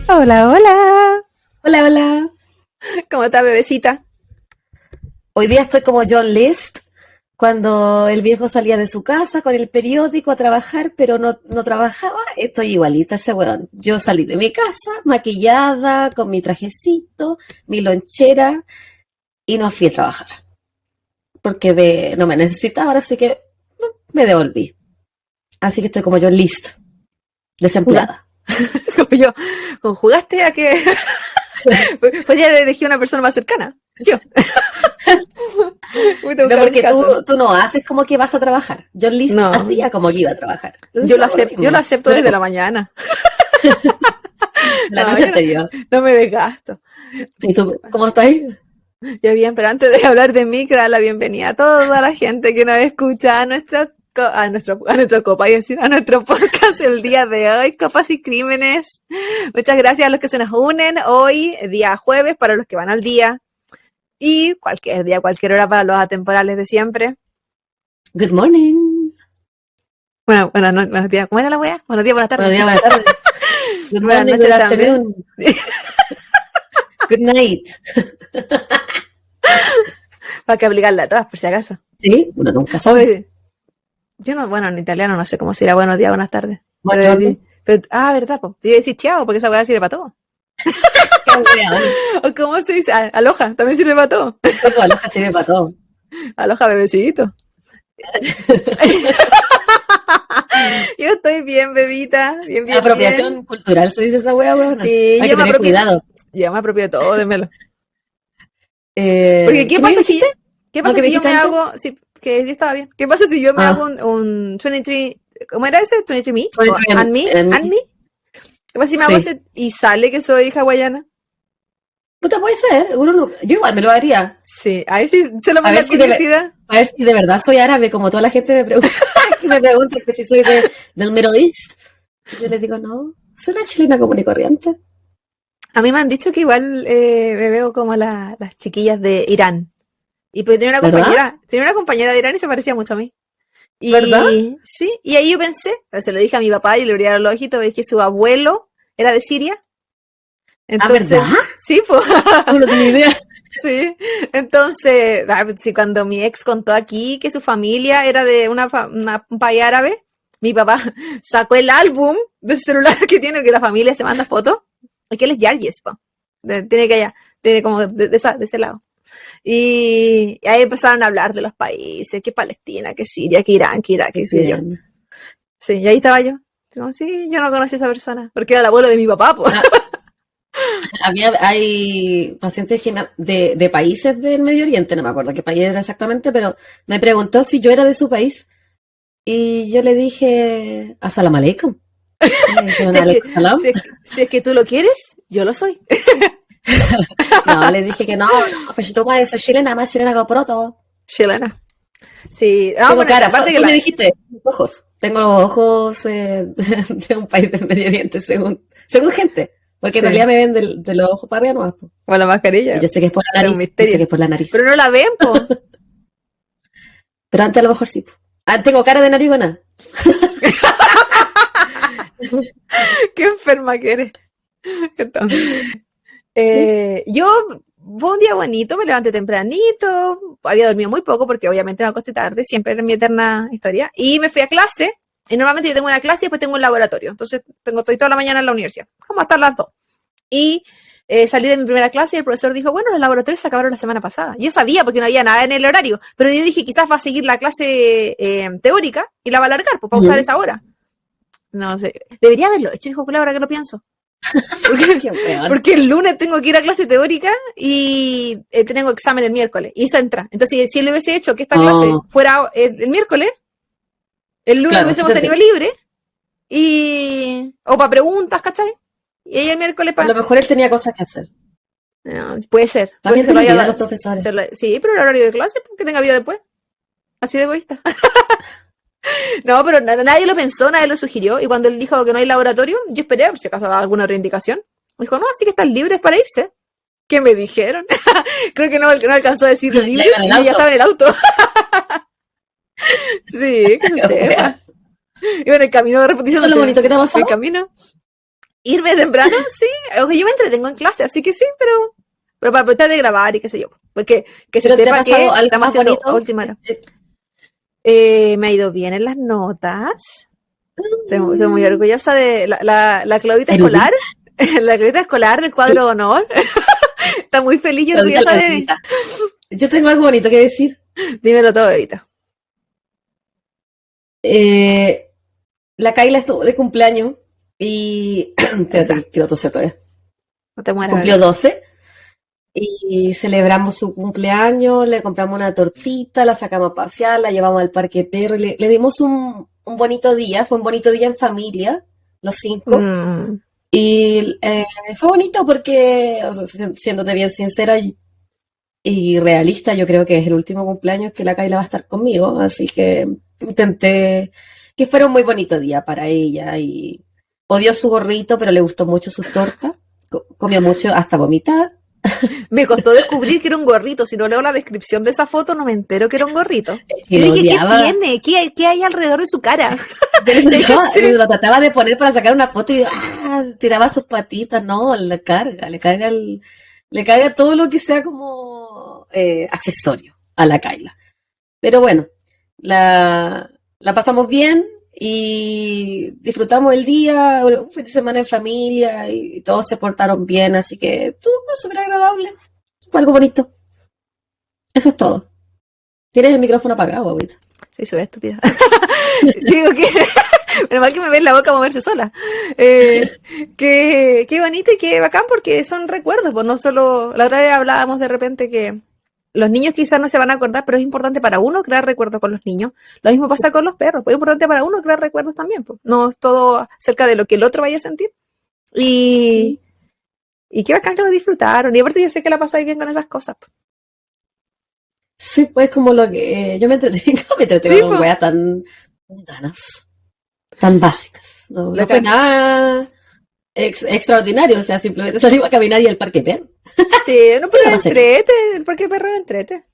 Hola, hola. Hola, hola. ¿Cómo está, bebecita? Hoy día estoy como John List, cuando el viejo salía de su casa con el periódico a trabajar, pero no trabajaba. Estoy igualita a ese weón. Yo salí de mi casa, maquillada, con mi trajecito, mi lonchera, y no fui a trabajar. Porque no me necesitaban, así que me devolví. Así que estoy como John List, desempleada. Como yo, ¿conjugaste a que podría haber elegido una persona más cercana? Yo. No, porque tú no haces como que vas a trabajar. John List No. hacía como que iba a trabajar. Entonces, Yo lo acepto desde la mañana. La noche anterior. No me desgasto. ¿Y tú cómo estás? Yo bien, pero antes de hablar de mí, quiero dar la bienvenida a toda la gente que nos escucha a nuestro podcast el día de hoy, Copas y Crímenes. Muchas gracias a los que se nos unen hoy, día jueves, para los que van al día, y cualquier día, cualquier hora para los atemporales de siempre. Good morning. Buenos días. ¿Cómo era la wea? Buenos días, buenas tardes. Buenos días, buenas tardes. Good morning, good afternoon. Good night. Para que aplicarla a todas, por si acaso. Sí, uno nunca sabe. Yo no, bueno, en italiano no sé cómo será buenos días, buenas tardes. Pero, ¿verdad? Po? Yo iba a decir chao, porque esa weá sirve para todo. ¿O cómo se dice? Aloha, también sirve para todo. Aloha sirve para todo. Aloha, bebecito. Yo estoy bien, bebita. Bien. Apropiación cultural, se dice esa weá, weón. Sí, hay que tener cuidado. Yo me apropio de todo, démelo. Porque ¿qué pasa si yo me hago... Sí, que sí estaba bien. ¿Qué pasa si yo me hago un 23... ¿Cómo era ese? ¿23 me? ¿And me? ¿Qué pasa si me hago ese y sale que soy hawaiana? Puta, puede ser. Yo igual me lo haría. Sí, ahí sí se lo manda la curiosidad. A ver si de verdad soy árabe, como toda la gente me pregunta. Me pregunta que si soy del Middle East. Yo les digo, no, soy una chilena común y corriente. A mí me han dicho que igual me veo como las chiquillas de Irán. Y pues tenía una compañera de Irán y se parecía mucho a mí. ¿Verdad? Sí, y ahí yo pensé, se lo dije a mi papá y le brillaron los ojitos, veis que su abuelo era de Siria. Entonces, ¿verdad? Sí, pues. No tenía idea. Sí, entonces, sí, cuando mi ex contó aquí que su familia era de un país árabe, mi papá sacó el álbum del celular que tiene, que la familia se manda fotos, y que él es Yarjes, tiene como de ese lado. Y ahí empezaron a hablar de los países, que Palestina, que Siria, que Irán, que Irak, que sé yo. Sí, y ahí estaba yo. Sí, yo no conocí a esa persona, porque era el abuelo de mi papá, pues. Hay pacientes de países del Medio Oriente, no me acuerdo qué país era exactamente, pero me preguntó si yo era de su país. Y yo le dije, Assalam alaikum. Si es que tú lo quieres, yo lo soy. No, le dije que no, pues si tú soy chilena, más chilena que proto. Chilena. Sí, tengo cara, tú me dijiste, ojos. Tengo los ojos de un país del Medio Oriente, según gente. Porque en realidad me ven de los ojos para arriba nomás. Con la mascarilla. Yo sé que es por la nariz. Yo sé que es por la nariz. Pero no la ven, po. Pero antes a lo mejor sí. Tengo cara de narigona. Qué enferma que eres. Entonces, yo fue un día bonito, me levanté tempranito, había dormido muy poco porque obviamente me acosté tarde, siempre era mi eterna historia, y me fui a clase. Y normalmente yo tengo una clase y después tengo un laboratorio. Entonces estoy toda la mañana en la universidad, como hasta las 2. Y salí de mi primera clase y el profesor dijo, bueno, los laboratorios se acabaron la semana pasada. Yo sabía porque no había nada en el horario, pero yo dije, quizás va a seguir la clase teórica y la va a alargar, pues para usar esa hora. No sé, debería haberlo hecho, dijo, ahora que lo pienso. Porque el lunes tengo que ir a clase teórica y tengo examen el miércoles. Y eso entra. Entonces, si él hubiese hecho que esta clase fuera el miércoles, el lunes hubiésemos tenido libre o para preguntas, ¿cachai? Y ahí el miércoles para... A lo mejor él tenía cosas que hacer. No, puede ser. También se lo haya dado los profesores. Sí, pero el horario de clase, que tenga vida después. Así de egoísta. No, pero nadie lo pensó, nadie lo sugirió. Y cuando él dijo que no hay laboratorio, yo esperé, por si acaso daba alguna otra indicación. Dijo, no, así que están libres para irse. ¿Qué me dijeron? Creo que no alcanzó a decir libres y ya estaba en el auto. Sí, que se sepa. Iba en el camino de repetición. Eso es lo bonito que te ha pasado. El camino. Irme temprano, sí. Oye, yo me entretengo en clase, así que sí, pero para aprovechar de grabar y qué sé yo. Porque que se sepa que estamos haciendo a última hora. Me ha ido bien en las notas. Estoy muy orgullosa de la Claudita escolar. La Claudita escolar del cuadro de honor. Está muy feliz y orgullosa de mí. Yo tengo algo bonito que decir. Dímelo todo, Evita. La Kayla estuvo de cumpleaños y... Espérate, quiero toser todavía. No te mueras. Cumplió 12 y celebramos su cumpleaños, le compramos una tortita, la sacamos a pasear, la llevamos al parque perro y le dimos un bonito día. Fue un bonito día en familia, los 5. Y fue bonito porque, o sea, siéndote bien sincera y realista, yo creo que es el último cumpleaños que la Kayla va a estar conmigo, así que intenté que fuera un muy bonito día para ella y odió su gorrito, pero le gustó mucho su torta, comió mucho hasta vomitar. Me costó descubrir que era un gorrito. Si no leo la descripción de esa foto, no me entero que era un gorrito. Y yo dije, odiaba. ¿qué tiene? ¿Qué hay alrededor de su cara? Lo trataba de poner para sacar una foto y tiraba sus patitas. No, le carga todo lo que sea como accesorio a la Kayla. Pero bueno, la pasamos bien y disfrutamos el día, un fin de semana en familia y todos se portaron bien, así que estuvo súper agradable. Fue algo bonito. Eso es todo. Tienes el micrófono apagado, ahorita. Sí, soy estúpida. Digo que... Menos mal que me ven la boca moverse sola. Qué bonito y qué bacán porque son recuerdos. Pues no solo... La otra vez hablábamos de repente que los niños quizás no se van a acordar, pero es importante para uno crear recuerdos con los niños. Lo mismo pasa con los perros. Pues es importante para uno crear recuerdos también. Pues. No es todo acerca de lo que el otro vaya a sentir. Y qué bacán que lo disfrutaron. Y aparte yo sé que la pasáis bien con esas cosas. Pues. Sí, pues como lo que yo me entretengo sí, con weas tan mundanas, tan básicas. No fue nada extraordinario, o sea, simplemente salimos a caminar y al parque perro. Sí, no, pero el parque perro era entrete.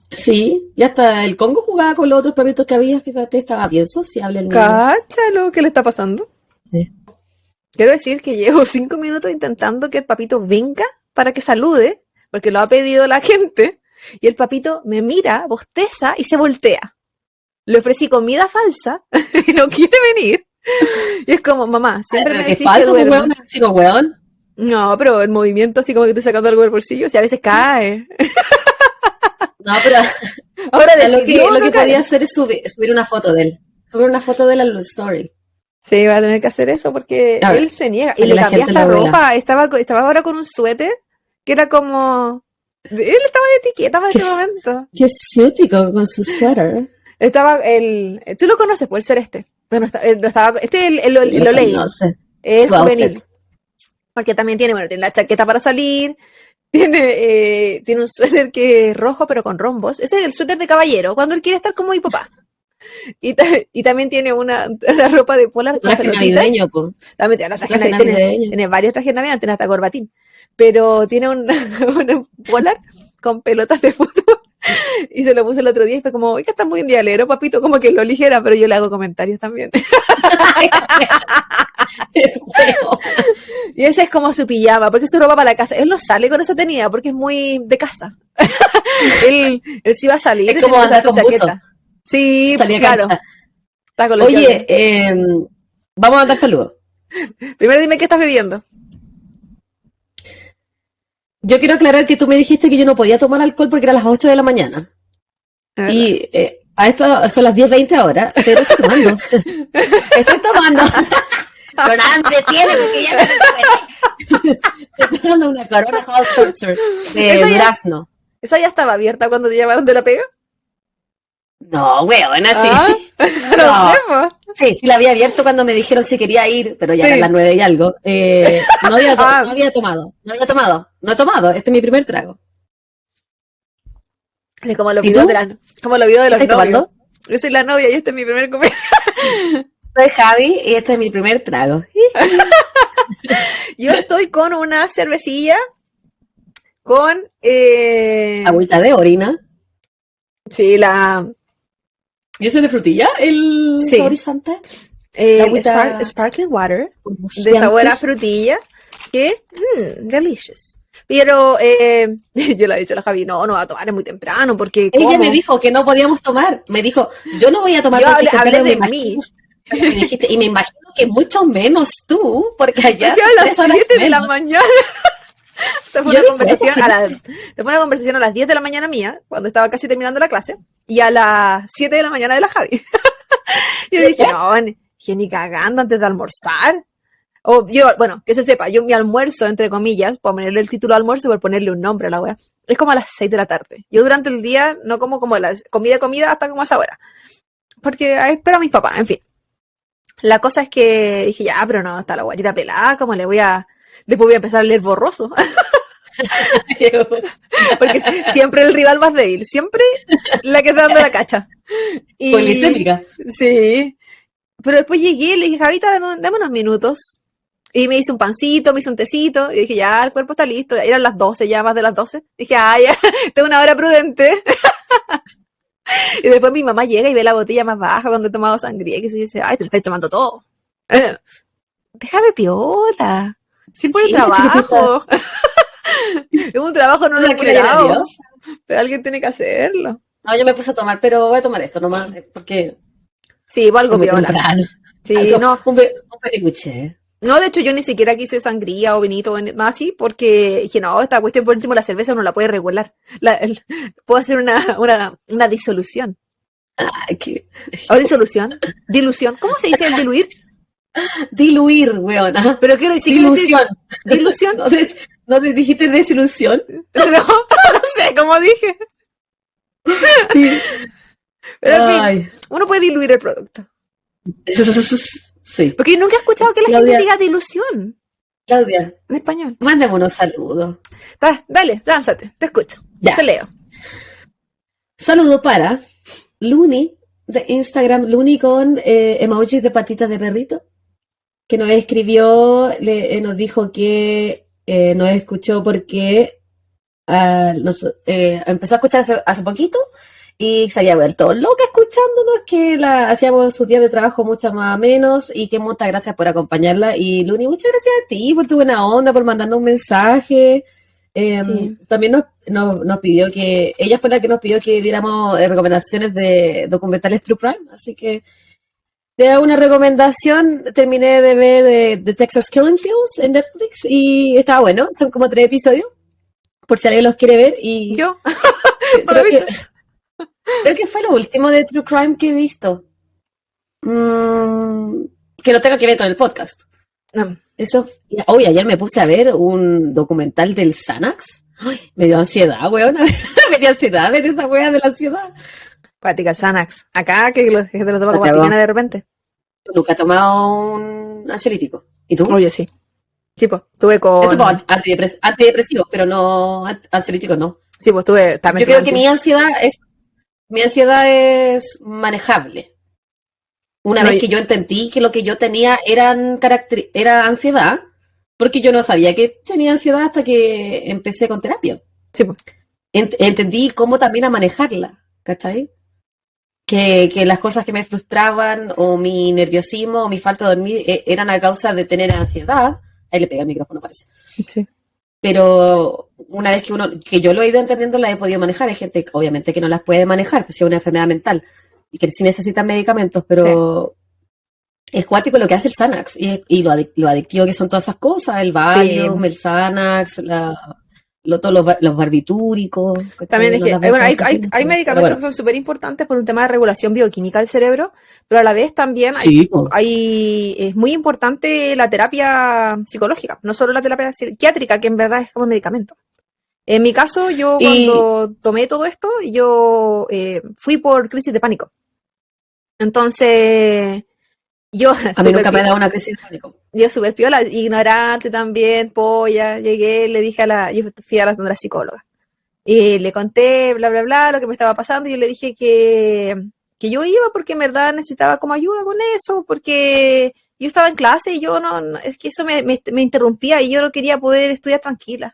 Sí, y hasta el Congo jugaba con los otros perritos que había, fíjate, estaba bien sociable el niño. Cáchalo, ¿qué le está pasando? Sí. Quiero decir que llevo 5 minutos intentando que el papito venga para que salude, porque lo ha pedido la gente, y el papito me mira, bosteza y se voltea. Le ofrecí comida falsa y no quiere venir. Y es como, mamá, siempre me decís que falso, duermo. Weón, sino weón. No, pero el movimiento así como que estoy sacando algo del bolsillo, si a veces cae. No, pero ahora lo que podía hacer es subir una foto de él. Subir una foto de él a la story. Sí, va a tener que hacer eso porque él se niega. Y le cambié hasta ropa. Estaba ahora con un suéter que era como... Él estaba de etiqueta para ese momento. Qué ciútico con su suéter. Estaba tú lo conoces, puede ser este. Bueno, estaba, este es el Olay. Es juvenil. Porque también tiene la chaqueta para salir. Tiene un suéter que es rojo pero con rombos. Ese es el suéter de caballero, cuando él quiere estar como mi papá. Y también tiene una ropa de polar. Traje navideño, pues. También tiene traje navideño. Tiene varios trajes navideños, tiene hasta corbatín. Pero tiene un polar con pelotas de fútbol. Y se lo puse el otro día y fue como, oiga, está muy dialero, papito, como que lo ligera, pero yo le hago comentarios también. Y ese es como su pijama, porque es su ropa para la casa. Él no sale con esa tenida porque es muy de casa. él sí va a salir. Es como andar con buzo. Sí, salía claro. Oye, vamos a mandar saludos. Primero dime qué estás bebiendo. Yo quiero aclarar que tú me dijiste que yo no podía tomar alcohol porque era las 8 de la mañana. Y a esto son las 10:20 ahora, pero estoy tomando. Estoy tomando. Pero nada me detiene porque ya me estoy tomando una Corona Hot Seltzer de durazno. ¿Esa ya estaba abierta cuando te llamaron de la pega? No, weón, así. No. Sí, la había abierto cuando me dijeron si quería ir, pero ya eran las 9 y algo. No había tomado. No he tomado. Este es mi primer trago. Es como los videos de los novios. Tomando? Yo soy la novia y este es mi primer comer. Soy Javi y este es mi primer trago. Yo estoy con una cervecilla con... agüita de orina. Sí, la ¿Y ese de frutilla? ¿El Sí. saborizante? El agüita- sparkling water de burbujeantes. sabor a frutilla, que, delicious. Pero yo le he dicho a la Javi, no va a tomar, es muy temprano, porque Ella ¿cómo? me dijo que no podíamos tomar. Me dijo, yo no voy a tomar Yo porque es hablé temprano, de me mí. imagino. Me dijiste, y me imagino que mucho menos tú, porque allá Porque son a las 3 horas 7 de la menos. mañana. Esta fue Yo una dije, conversación sí. fue una conversación a las 10 de la mañana mía, cuando estaba casi terminando la clase, y a las 7 de la mañana de la Javi. Yo dije, no, ni cagando antes de almorzar. O yo, bueno, que se sepa, yo mi almuerzo, entre comillas, por ponerle el título almuerzo, por ponerle un nombre a la wea, es como a las 6 de la tarde. Yo durante el día no como las comida hasta como a esa hora. Porque espero a mis papás, en fin. La cosa es que dije, ya, pero no, está la guatita pelada, ¿cómo le voy a...? Después voy a empezar a leer borroso. Porque siempre el rival más débil, siempre la que está dando la cacha. Y Poliglémica. sí. Pero después llegué y le dije, Javita, dame unos minutos. Y me hice un pancito, me hice un tecito. Y dije, ya, el cuerpo está listo. Eran las 12, ya más de las 12. Dije, ya, tengo una hora prudente. Y después mi mamá llega y ve la botella más baja cuando he tomado sangría. Y se dice, ay, te lo estás tomando todo. Déjame piola. Siempre Sí, trabajo. Es un trabajo no la que era remunerado. Dios. Pero alguien tiene que hacerlo. No, yo me puse a tomar, pero voy a tomar esto nomás, porque Sí, pues algo es muy piola. temprano. Sí, Algo, no. un peticuché. No, de hecho, yo ni siquiera quise sangría o vinito o nada así, porque dije, no, esta cuestión por último la cerveza uno la puede regular. Puedo hacer una disolución. Ay, qué... ¿O disolución? ¿Dilución? ¿Cómo se dice el diluir? Diluir, weona. Pero quiero decir que Dilución. dilución. ¿No te dijiste desilusión? No sé cómo dije. Pero en fin, Ay. uno puede diluir el producto. Sí. Porque yo nunca he escuchado que la Claudia. gente diga dilución Claudia, en español. mándame unos saludos. Dale, lánzate, te escucho. Ya. Te leo. Saludo para Luni de Instagram, Luni con emojis de patitas de perrito, que nos escribió, nos dijo que nos escuchó porque empezó a escuchar hace poquito y se había vuelto loca escuchándonos, que hacíamos sus días de trabajo mucho más menos y que muchas gracias por acompañarla. Y Luni, muchas gracias a ti por tu buena onda, por mandarnos un mensaje. Sí. También nos pidió que, ella fue la que nos pidió que diéramos recomendaciones de documentales True Crime, así que te hago una recomendación. Terminé de ver The Texas Killing Fields en Netflix y estaba bueno, son como 3 episodios, por si alguien los quiere ver. Y ¿Yo? creo que fue lo último de True Crime que he visto. Que no tenga que ver con el podcast. No. Eso, hoy ayer me puse a ver un documental del Xanax. Ay, me dio ansiedad, weón. Me dio ansiedad ver esa weá de la ansiedad. Práctica Xanax. Acá que te lo toma como Acabó. aspirina de repente. Nunca he tomado un ansiolítico. ¿Y tú? Oye, sí. Sí, pues, tuve con... He tomado antidepresivos, pero no ansiolíticos, no. Sí, pues tuve también. Yo creo que mi ansiedad es manejable. Una vez que yo entendí que lo que yo tenía era ansiedad, porque yo no sabía que tenía ansiedad hasta que empecé con terapia. Sí, pues. Entendí cómo también a manejarla, ¿cachai? Que las cosas que me frustraban o mi nerviosismo o mi falta de dormir eran a causa de tener ansiedad. Ahí le pegué el micrófono, parece. Sí. Pero una vez que yo lo he ido entendiendo, la he podido manejar. Hay gente, obviamente, que no las puede manejar, pues si es una enfermedad mental y que sí necesitan medicamentos, pero es cuático lo que hace el Xanax y lo adictivo que son todas esas cosas, el Valium, Sí. el Xanax, todos los barbitúricos. También es que hay medicamentos pero bueno. que son súper importantes por un tema de regulación bioquímica del cerebro, pero a la vez también Sí, es muy importante la terapia psicológica, no solo la terapia psiquiátrica, que en verdad es como medicamento. En mi caso, yo cuando tomé todo esto, yo fui por crisis de pánico. Entonces, yo... A mí nunca me ha dado una crisis de pánico. Yo súper piola, ignorante también, polla, llegué, le dije yo fui a la psicóloga. Y le conté, bla, bla, bla, lo que me estaba pasando, y yo le dije que yo iba porque en verdad necesitaba como ayuda con eso, porque yo estaba en clase y yo no es que eso me interrumpía y yo no quería poder estudiar tranquila.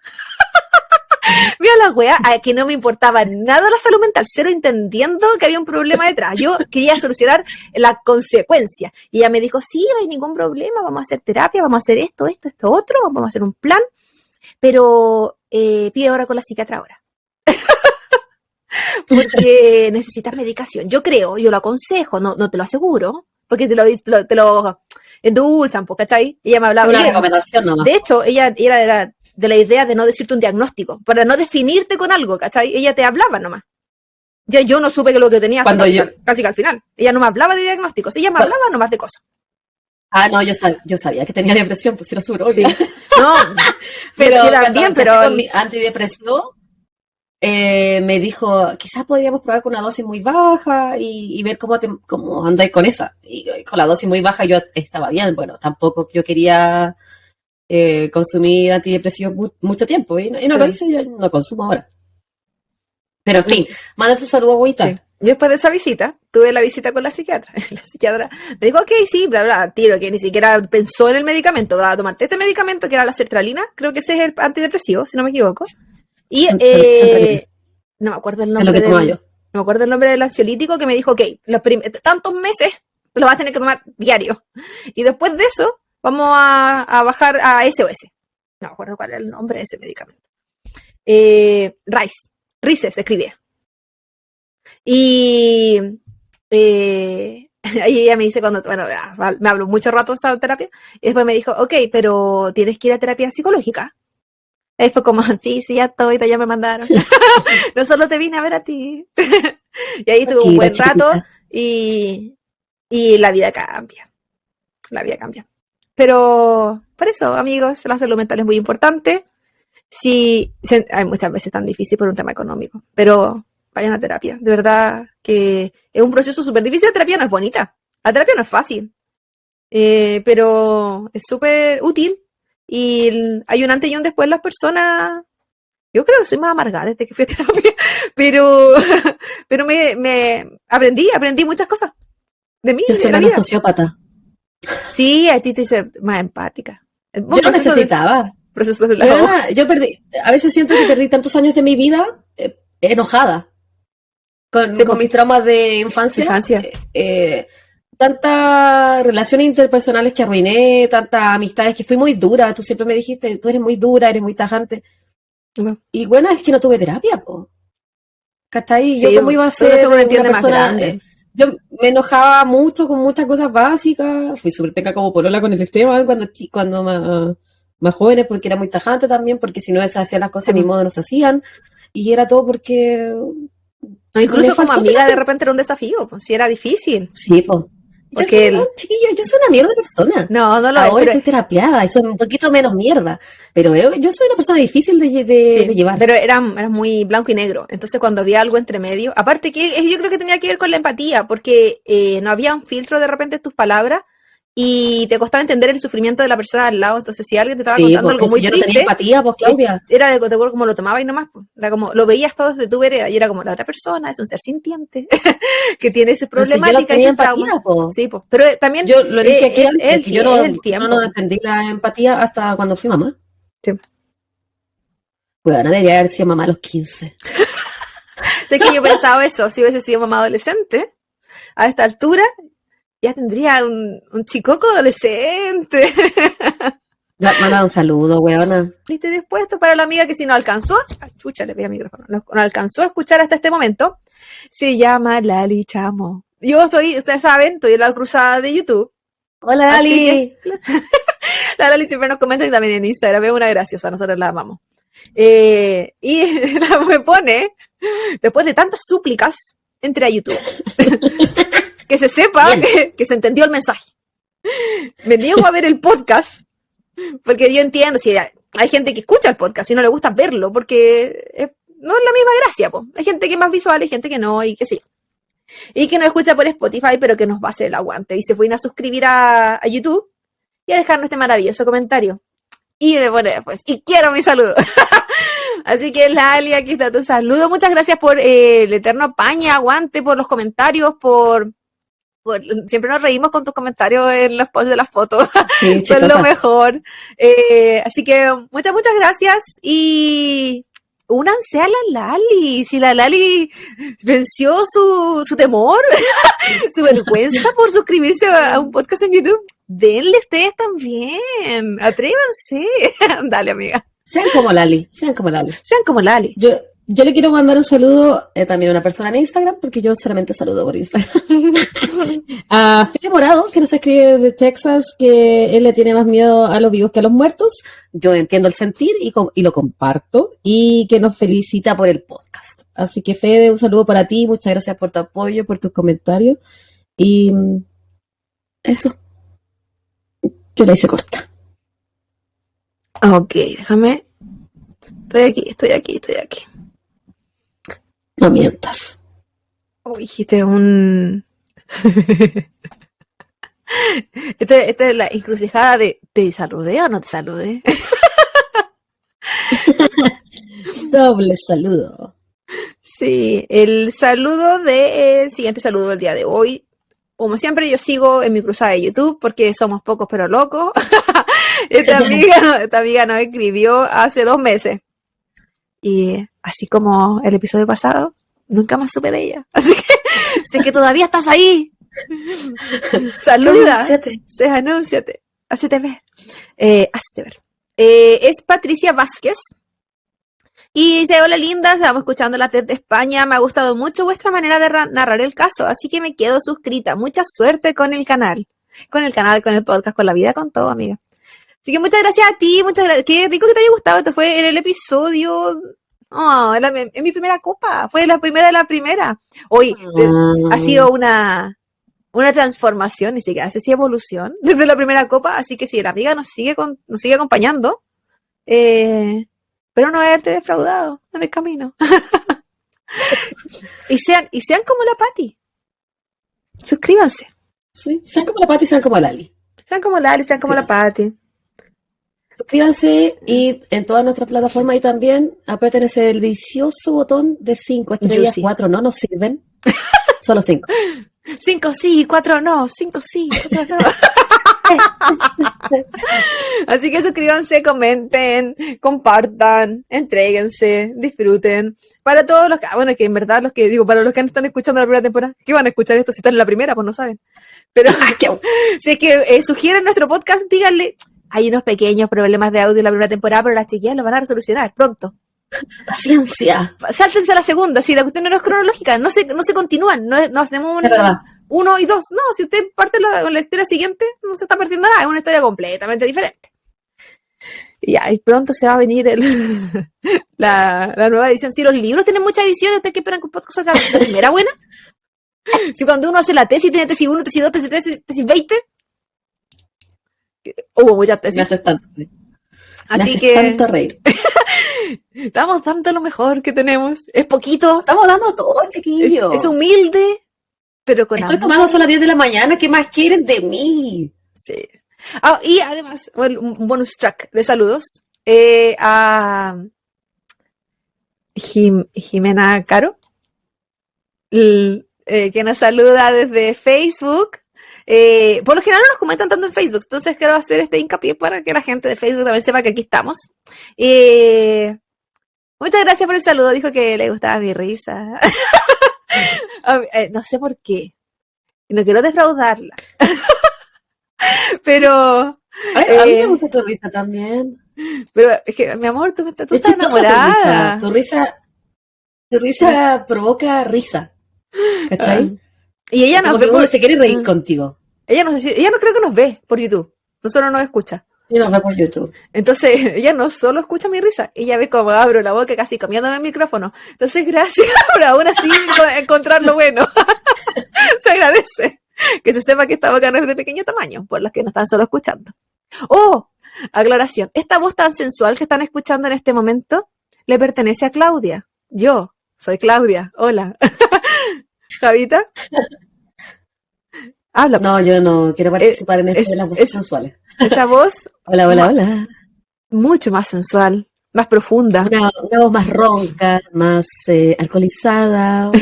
Mira la wea, a que no me importaba nada la salud mental, cero entendiendo que había un problema detrás. Yo quería solucionar la consecuencia. Y ella me dijo, sí, no hay ningún problema, vamos a hacer terapia, vamos a hacer esto, otro, vamos a hacer un plan, pero pide hora con la psiquiatra ahora. Porque necesitas medicación. Yo creo, yo lo aconsejo, no te lo aseguro, porque te lo endulzan, ¿cachai? Ella me hablaba. Una recomendación nomás. De hecho, ella era de la idea de no decirte un diagnóstico, para no definirte con algo, ¿cachai? Ella te hablaba nomás. Yo no supe que lo que tenía hasta casi que al final. Ella no me hablaba de diagnósticos, ella me hablaba nomás de cosas. Ah, no, yo sabía que tenía depresión, pues era súper obvio. Sí. No, pero también, pero con mi antidepresivo, me dijo, quizás podríamos probar con una dosis muy baja y ver cómo andáis con esa. Y con la dosis muy baja yo estaba bien. Bueno, tampoco yo quería consumir antidepresivos mucho tiempo. Y no lo hice, yo no consumo ahora. Pero en fin, manda su saludo, agüita. Sí. Yo después de esa visita, tuve la visita con la psiquiatra. La psiquiatra me dijo, ok, sí, bla, bla, tiro, que ni siquiera pensó en el medicamento. Va a tomarte este medicamento que era la sertralina, creo que ese es el antidepresivo, si no me equivoco. Y no me acuerdo el nombre no me acuerdo el nombre del ansiolítico, que me dijo, ok, tantos meses lo vas a tener que tomar diario. Y después de eso, vamos a bajar a SOS. No me acuerdo cuál era el nombre de ese medicamento. Rice se escribía. Y ahí ella me dice me habló mucho rato de esa terapia, y después me dijo, ok, pero tienes que ir a terapia psicológica. Ahí fue como, sí, ya estoy, ya me mandaron. No solo te vine a ver a ti. Y ahí tuve un buen rato y la vida cambia. La vida cambia. Pero por eso, amigos, la salud mental es muy importante. Sí, hay muchas veces tan difícil por un tema económico, pero vayan a terapia. De verdad que es un proceso súper difícil. La terapia no es bonita. La terapia no es fácil. Pero es súper útil. Y hay un antes y un después en las personas. Yo creo que soy más amargada desde que fui a terapia. Pero me aprendí muchas cosas de mí. Yo soy menos sociópata. Sí, a ti te dice más empática. Yo lo necesitaba. Yo perdí, a veces siento que perdí tantos años de mi vida enojada con mis traumas de infancia. Tantas relaciones interpersonales que arruiné, tantas amistades que fui muy dura. Tú siempre me dijiste, tú eres muy dura, eres muy tajante. Y bueno, es que no tuve terapia, po. ¿Cachai? Yo cómo iba a ser una persona... Yo me enojaba mucho con muchas cosas básicas. Fui súper peca como polola con el Esteban cuando más jóvenes, porque era muy tajante también, porque si no se hacían las cosas a mi modo no se hacían. Y era todo porque... No, incluso como amiga de repente era un desafío, pues, si era difícil. Sí, pues. Porque yo soy una mierda de persona. No lo ahora estoy terapiada y soy un poquito menos mierda. Pero yo soy una persona difícil de llevar. Pero era muy blanco y negro. Entonces cuando había algo entre medio, aparte que yo creo que tenía que ver con la empatía, porque no había un filtro de repente en tus palabras y te costaba entender el sufrimiento de la persona al lado. Entonces si alguien te estaba contando algo muy triste, yo no tenía empatía, pues Claudia. Era de acuerdo como lo tomabas y nomás, pues. Era como, lo veías todo desde tu vereda y era como, la otra persona es un ser sintiente que tiene esa problemática y ese trauma. Sí, pues. Pero también yo lo dije aquí antes, que yo no entendí la empatía hasta cuando fui mamá. Sí. Bueno, debería haber sido mamá a los 15. Sé que yo pensaba eso, si hubiese sido mamá adolescente, a esta altura, ya tendría un chicoco adolescente. Manda un saludo, weona. Y estoy dispuesto para la amiga que si no alcanzó, chucha, le pido el micrófono, no alcanzó a escuchar hasta este momento, se llama Lali Chamo. Yo ustedes saben, estoy en la cruzada de YouTube. Hola, Lali. La Lali siempre nos comenta y también en Instagram, es una graciosa, nosotros la amamos. Y me pone, después de tantas súplicas, entré a YouTube. Que se sepa que se entendió el mensaje. Me niego a ver el podcast, porque yo entiendo, si hay gente que escucha el podcast y no le gusta verlo, porque no es la misma gracia, po. Hay gente que es más visual, hay gente que no, y qué sé yo. Y que nos escucha por Spotify, pero que nos va a hacer el aguante. Y se fueron a suscribir a YouTube y a dejarnos este maravilloso comentario. Y me pone después, y quiero mi saludo. Así que Lali, aquí está tu saludo. Muchas gracias por el eterno apañe, aguante, por los comentarios, siempre nos reímos con tus comentarios en los posts de las fotos. Sí, son lo mejor. Así que muchas gracias y únanse a la Lali. Si la Lali venció su temor, su vergüenza por suscribirse a un podcast en YouTube, denle ustedes también. Atrévanse. Dale, amiga. Sean como Lali, sean como Lali. Sean como Lali. Yo le quiero mandar un saludo también a una persona en Instagram, porque yo solamente saludo por Instagram. A Fede Morado, que nos escribe de Texas, que él le tiene más miedo a los vivos que a los muertos. Yo entiendo el sentir y lo comparto, y que nos felicita por el podcast. Así que Fede, un saludo para ti, muchas gracias por tu apoyo, por tus comentarios, y eso. Yo la hice corta. Ok, déjame. Estoy aquí. No mientas. Uy, dijiste un... Esta es la encrucijada de ¿te saludé o no te saludé? Doble saludo. Sí, el siguiente saludo del día de hoy. Como siempre, yo sigo en mi cruzada de YouTube porque somos pocos pero locos. Esta amiga nos escribió hace 2 meses. Y así como el episodio pasado, nunca más supe de ella. Así que sé que todavía estás ahí. Saluda. Anúnciate. Hacete ver. Es Patricia Vázquez. Y dice, hola lindas, estamos escuchándolas desde España. Me ha gustado mucho vuestra manera de narrar el caso, así que me quedo suscrita. Mucha suerte con el canal. Con el podcast, con la vida, con todo, amiga. Así que muchas gracias a ti, muchas gracias. Qué rico que te haya gustado. Esto fue en el episodio... en mi primera copa. Fue la primera de la primera. Hoy ha sido una transformación, ni siquiera sé si evolución, desde la primera copa. Así que si la amiga nos sigue acompañando, pero no haberte defraudado en el camino. y sean como la Pati. Suscríbanse. Sí, sean como la Pati, sean como Lali. Sean como Lali, sean como la Pati. Suscríbanse y en todas nuestras plataformas y también aprieten ese delicioso botón de 5 estrellas, 4 no nos sirven, solo 5. 5 sí, 4 no, 5 sí, 4 no. Así que suscríbanse, comenten, compartan, entréguense, disfruten. Para todos los que, que en verdad para los que están escuchando la primera temporada, ¿qué van a escuchar esto si están en la primera? Pues no saben. Pero si es que sugieren nuestro podcast, díganle, hay unos pequeños problemas de audio en la primera temporada, pero las chiquillas lo van a resolucionar pronto. Paciencia. Sáltense a la segunda, si la cuestión no es cronológica, no se continúan, no hacemos 1 y 2, no, si usted parte con la historia siguiente, no se está perdiendo nada, es una historia completamente diferente. Y ya, y pronto se va a venir la nueva edición. Si los libros tienen muchas ediciones, ¿ustedes qué esperan que un podcast salga la primera buena? Si cuando uno hace la tesis, tiene tesis 1, tesis 2, tesis 3, tesis 20. Hubo muchas tesis. Me haces tanto reír. Así que tanto reír. Estamos dando lo mejor que tenemos. Es poquito. Estamos dando todo, chiquillos. Es humilde, pero con Estoy tomando son las 10 de la mañana. ¿Qué más quieren de mí? Sí. Y además, un bonus track de saludos a Jimena Caro, que nos saluda desde Facebook. Por lo general no nos comentan tanto en Facebook, entonces quiero hacer este hincapié para que la gente de Facebook también sepa que aquí estamos. Muchas gracias por el saludo, dijo que le gustaba mi risa. No sé por qué, no quiero defraudarla. Pero a mí me gusta tu risa también. Pero es que, mi amor, tú estás enamorada. Tu risa provoca risa, ¿cachai? Y ella no uno se quiere reír contigo. Ella no creo que nos ve por YouTube, no solo nos escucha. Y nos ve por YouTube. Entonces, ella no solo escucha mi risa, ella ve cómo abro la boca casi comiéndome el micrófono. Entonces, gracias por aún así encontrar lo bueno. Se agradece. Que se sepa que esta boca no es de pequeño tamaño, por los que no están solo escuchando. Aclaración. Esta voz tan sensual que están escuchando en este momento le pertenece a Claudia. Yo soy Claudia. Hola. Javita. Habla. No, yo no quiero participar en esto de las voces sensuales. Esa voz. Hola. Mucho más sensual, más profunda. Una voz más ronca, más alcoholizada.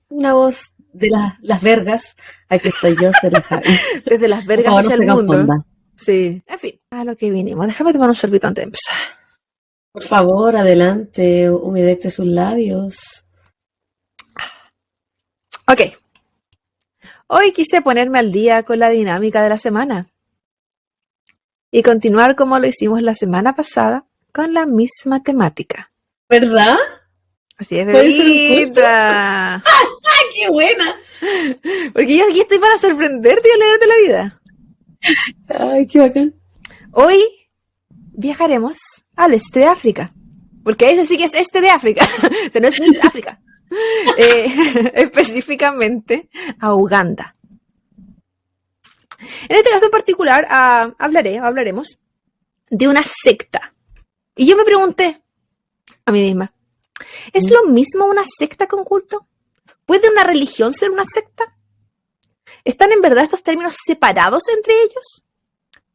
Una voz de las vergas. Aquí estoy yo, soy la Javi. Desde las vergas hacia el mundo. Confunda. Sí. En fin, a lo que vinimos. Déjame tomar un sorbito antes de empezar. Por favor, adelante, humedecte sus labios. Ok, hoy quise ponerme al día con la dinámica de la semana y continuar como lo hicimos la semana pasada con la misma temática. ¿Verdad? Así es, ¿Puede ser un culto? bebita. ¡Ah, qué buena! Porque yo aquí estoy para sorprenderte y alegrarte la vida. Ay, qué bacán. Hoy viajaremos al este de África. Porque ese sí que es este de África. O sea, no es África. Específicamente a Uganda. En este caso en particular hablaremos de una secta. Y yo me pregunté a mí misma, ¿es lo mismo una secta que un culto? ¿Puede una religión ser una secta? ¿Están en verdad estos términos separados entre ellos?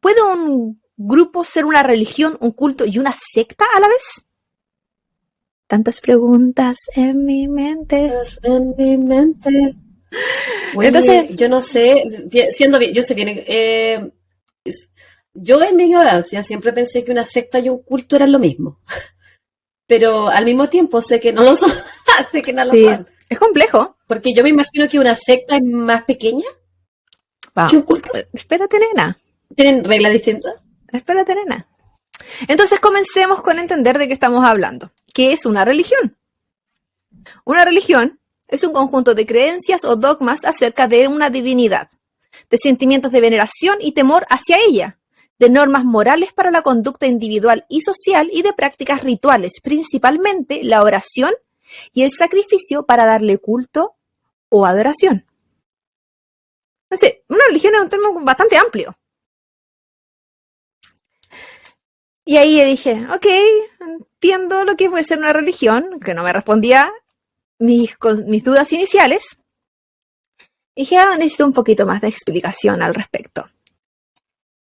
¿Puede un grupo ser una religión, un culto y una secta a la vez? Tantas preguntas en mi mente. En mi mente. Oye, Entonces, yo no sé, siendo bien, yo sé que yo en mi ignorancia siempre pensé que una secta y un culto eran lo mismo, pero al mismo tiempo sé que no lo son, sé que no lo sí, son, es complejo. porque yo me imagino que una secta es más pequeña Va, que un culto. espérate, nena. ¿Tienen reglas distintas? Espérate, nena. Entonces comencemos con entender de qué estamos hablando. ¿Qué es una religión? Una religión es un conjunto de creencias o dogmas acerca de una divinidad, de sentimientos de veneración y temor hacia ella, de normas morales para la conducta individual y social y de prácticas rituales, principalmente la oración y el sacrificio para darle culto o adoración. Entonces, una religión es un término bastante amplio. Y ahí yo dije, ok, entiendo lo que puede ser una religión, que no me respondía mis dudas iniciales. Y dije, necesito un poquito más de explicación al respecto.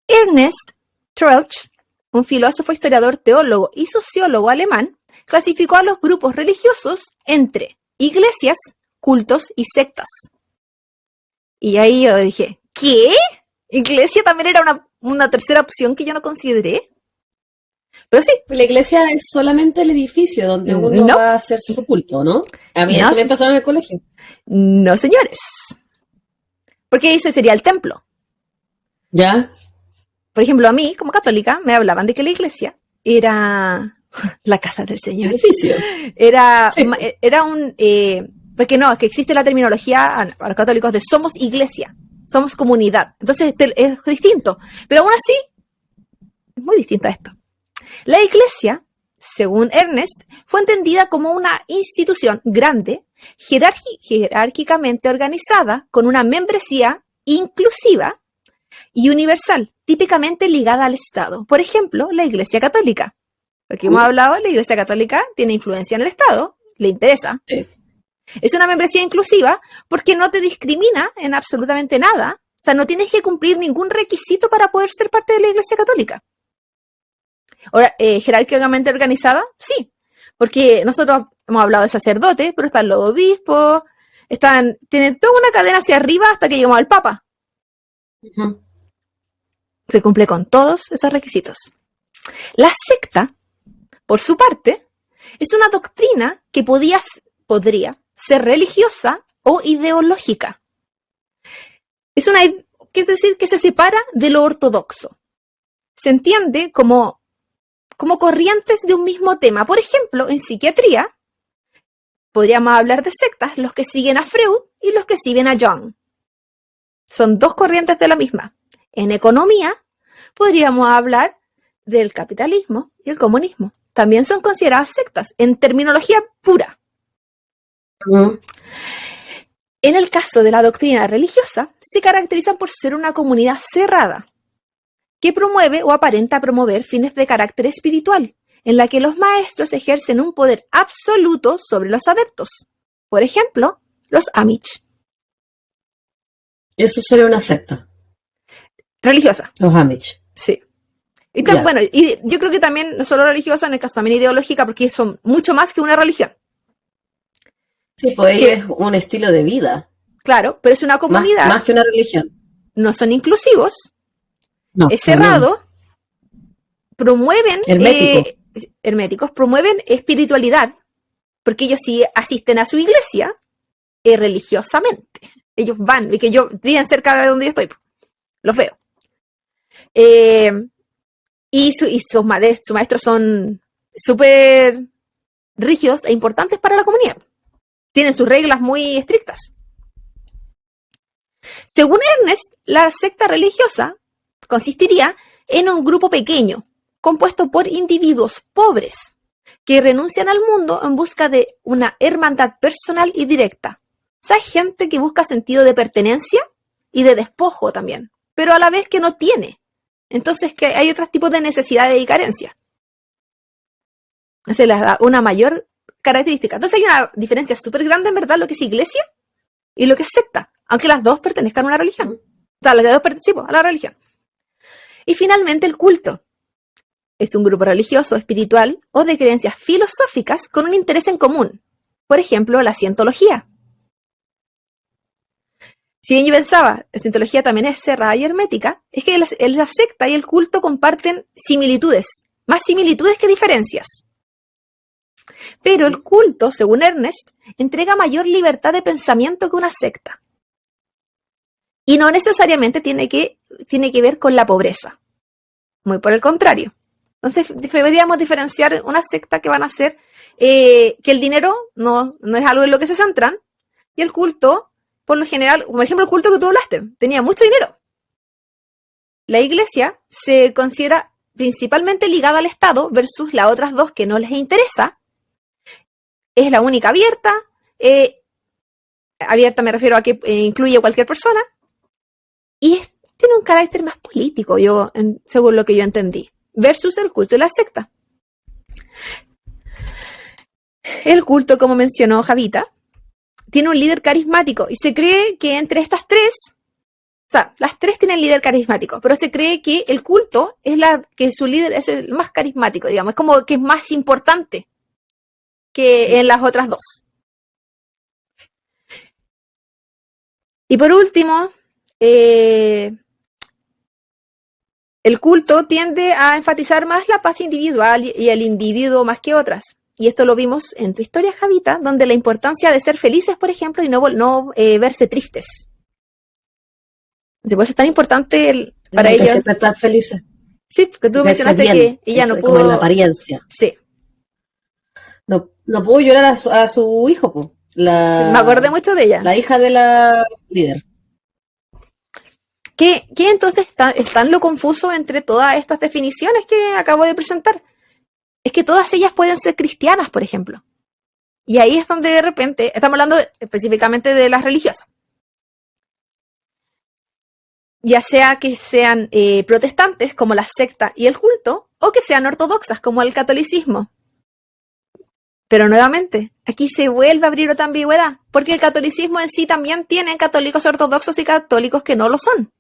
Ernest Troeltsch, un filósofo, historiador, teólogo y sociólogo alemán, clasificó a los grupos religiosos entre iglesias, cultos y sectas. Y ahí yo dije, ¿qué? ¿Iglesia también era una tercera opción que yo no consideré? Pero sí. La iglesia es solamente el edificio donde uno No. va a hacer su culto, ¿no? A mí No, eso me pasó en el colegio. no, señores. Porque ese sería el templo. ¿Ya? Por ejemplo, a mí, como católica, me hablaban de que la iglesia era la casa del Señor. Edificio. Era Sí. un... porque no, es que existe la terminología a los católicos de somos iglesia, somos comunidad. Entonces es distinto. Pero aún así, es muy distinto a esto. La iglesia, según Ernest, fue entendida como una institución grande, jerárquicamente organizada, con una membresía inclusiva y universal, típicamente ligada al Estado. Por ejemplo, la Iglesia Católica. Porque hemos hablado, la Iglesia Católica tiene influencia en el Estado, le interesa. Sí. Es una membresía inclusiva porque no te discrimina en absolutamente nada. O sea, no tienes que cumplir ningún requisito para poder ser parte de la Iglesia Católica. Ahora, jerárquicamente organizada, sí. Porque nosotros hemos hablado de sacerdotes, pero están los obispos, tienen toda una cadena hacia arriba hasta que llegamos al Papa. Uh-huh. Se cumple con todos esos requisitos. La secta, por su parte, es una doctrina que podría ser religiosa o ideológica. Es decir, que se separa de lo ortodoxo. Se entiende como corrientes de un mismo tema. Por ejemplo, en psiquiatría, podríamos hablar de sectas, los que siguen a Freud y los que siguen a Jung. Son dos corrientes de la misma. En economía, podríamos hablar del capitalismo y el comunismo. También son consideradas sectas, en terminología pura. Uh-huh. En el caso de la doctrina religiosa, se caracterizan por ser una comunidad cerrada, que promueve o aparenta promover fines de carácter espiritual, en la que los maestros ejercen un poder absoluto sobre los adeptos. Por ejemplo, los Amish. Eso sería una secta. Religiosa. Los Amish. Sí. Y Ya. bueno, y yo creo que también, no solo religiosa, en el caso también ideológica, porque son mucho más que una religión. Sí, pues es un estilo de vida. Claro, pero es una comunidad. Más que una religión. No son inclusivos. No, Es cerrado. Promueven. Hermético. herméticos promueven espiritualidad, porque ellos sí asisten a su iglesia religiosamente. Ellos van, y que yo viven cerca de donde yo estoy, los veo. Y sus maestros son súper rígidos e importantes para la comunidad. Tienen sus reglas muy estrictas. Según Ernest, la secta religiosa consistiría en un grupo pequeño, compuesto por individuos pobres, que renuncian al mundo en busca de una hermandad personal y directa. O sea, hay gente que busca sentido de pertenencia y de despojo también, pero a la vez que no tiene. Entonces que hay otros tipos de necesidades y carencias. Se les da una mayor característica. Entonces hay una diferencia súper grande en verdad lo que es iglesia y lo que es secta, aunque las dos pertenezcan a una religión. O sea, las dos participan a la religión. Y finalmente el culto. Es un grupo religioso, espiritual o de creencias filosóficas con un interés en común. Por ejemplo, la cientología. Si bien yo pensaba, la cientología también es cerrada y hermética, es que la secta y el culto comparten similitudes, más similitudes que diferencias. Pero el culto, según Ernest, entrega mayor libertad de pensamiento que una secta. Y no necesariamente tiene que ver con la pobreza. Muy por el contrario. Entonces, deberíamos diferenciar una secta que van a ser que el dinero no es algo en lo que se centran, y el culto, por lo general, por ejemplo, el culto que tú hablaste, tenía mucho dinero. La iglesia se considera principalmente ligada al Estado versus las otras dos que no les interesa. Es la única abierta. Abierta me refiero a que incluye a cualquier persona. Y tiene un carácter más político, según lo que yo entendí, versus el culto y la secta. El culto, como mencionó Javita, tiene un líder carismático y se cree que entre estas tres, o sea, las tres tienen líder carismático, pero se cree que el culto que su líder es el más carismático, digamos, es como que es más importante que en las otras dos. Y por último, el culto tiende a enfatizar más la paz individual y el individuo más que otras. Y esto lo vimos en tu historia, Javita, donde la importancia de ser felices, por ejemplo, y no verse tristes. Entonces, por eso es tan importante para ellos. Siempre estar felices. Sí, porque tú mencionaste que ella no pudo. Como en la apariencia. Sí. No pudo llorar a su hijo, po. Me acordé mucho de ella. La hija de la líder. ¿Qué entonces está lo confuso entre todas estas definiciones que acabo de presentar? Es que todas ellas pueden ser cristianas, por ejemplo. Y ahí es donde de repente, estamos hablando específicamente de las religiosas. Ya sea que sean protestantes, como la secta y el culto, o que sean ortodoxas, como el catolicismo. Pero nuevamente, aquí se vuelve a abrir otra ambigüedad, porque el catolicismo en sí también tiene católicos ortodoxos y católicos que no lo son.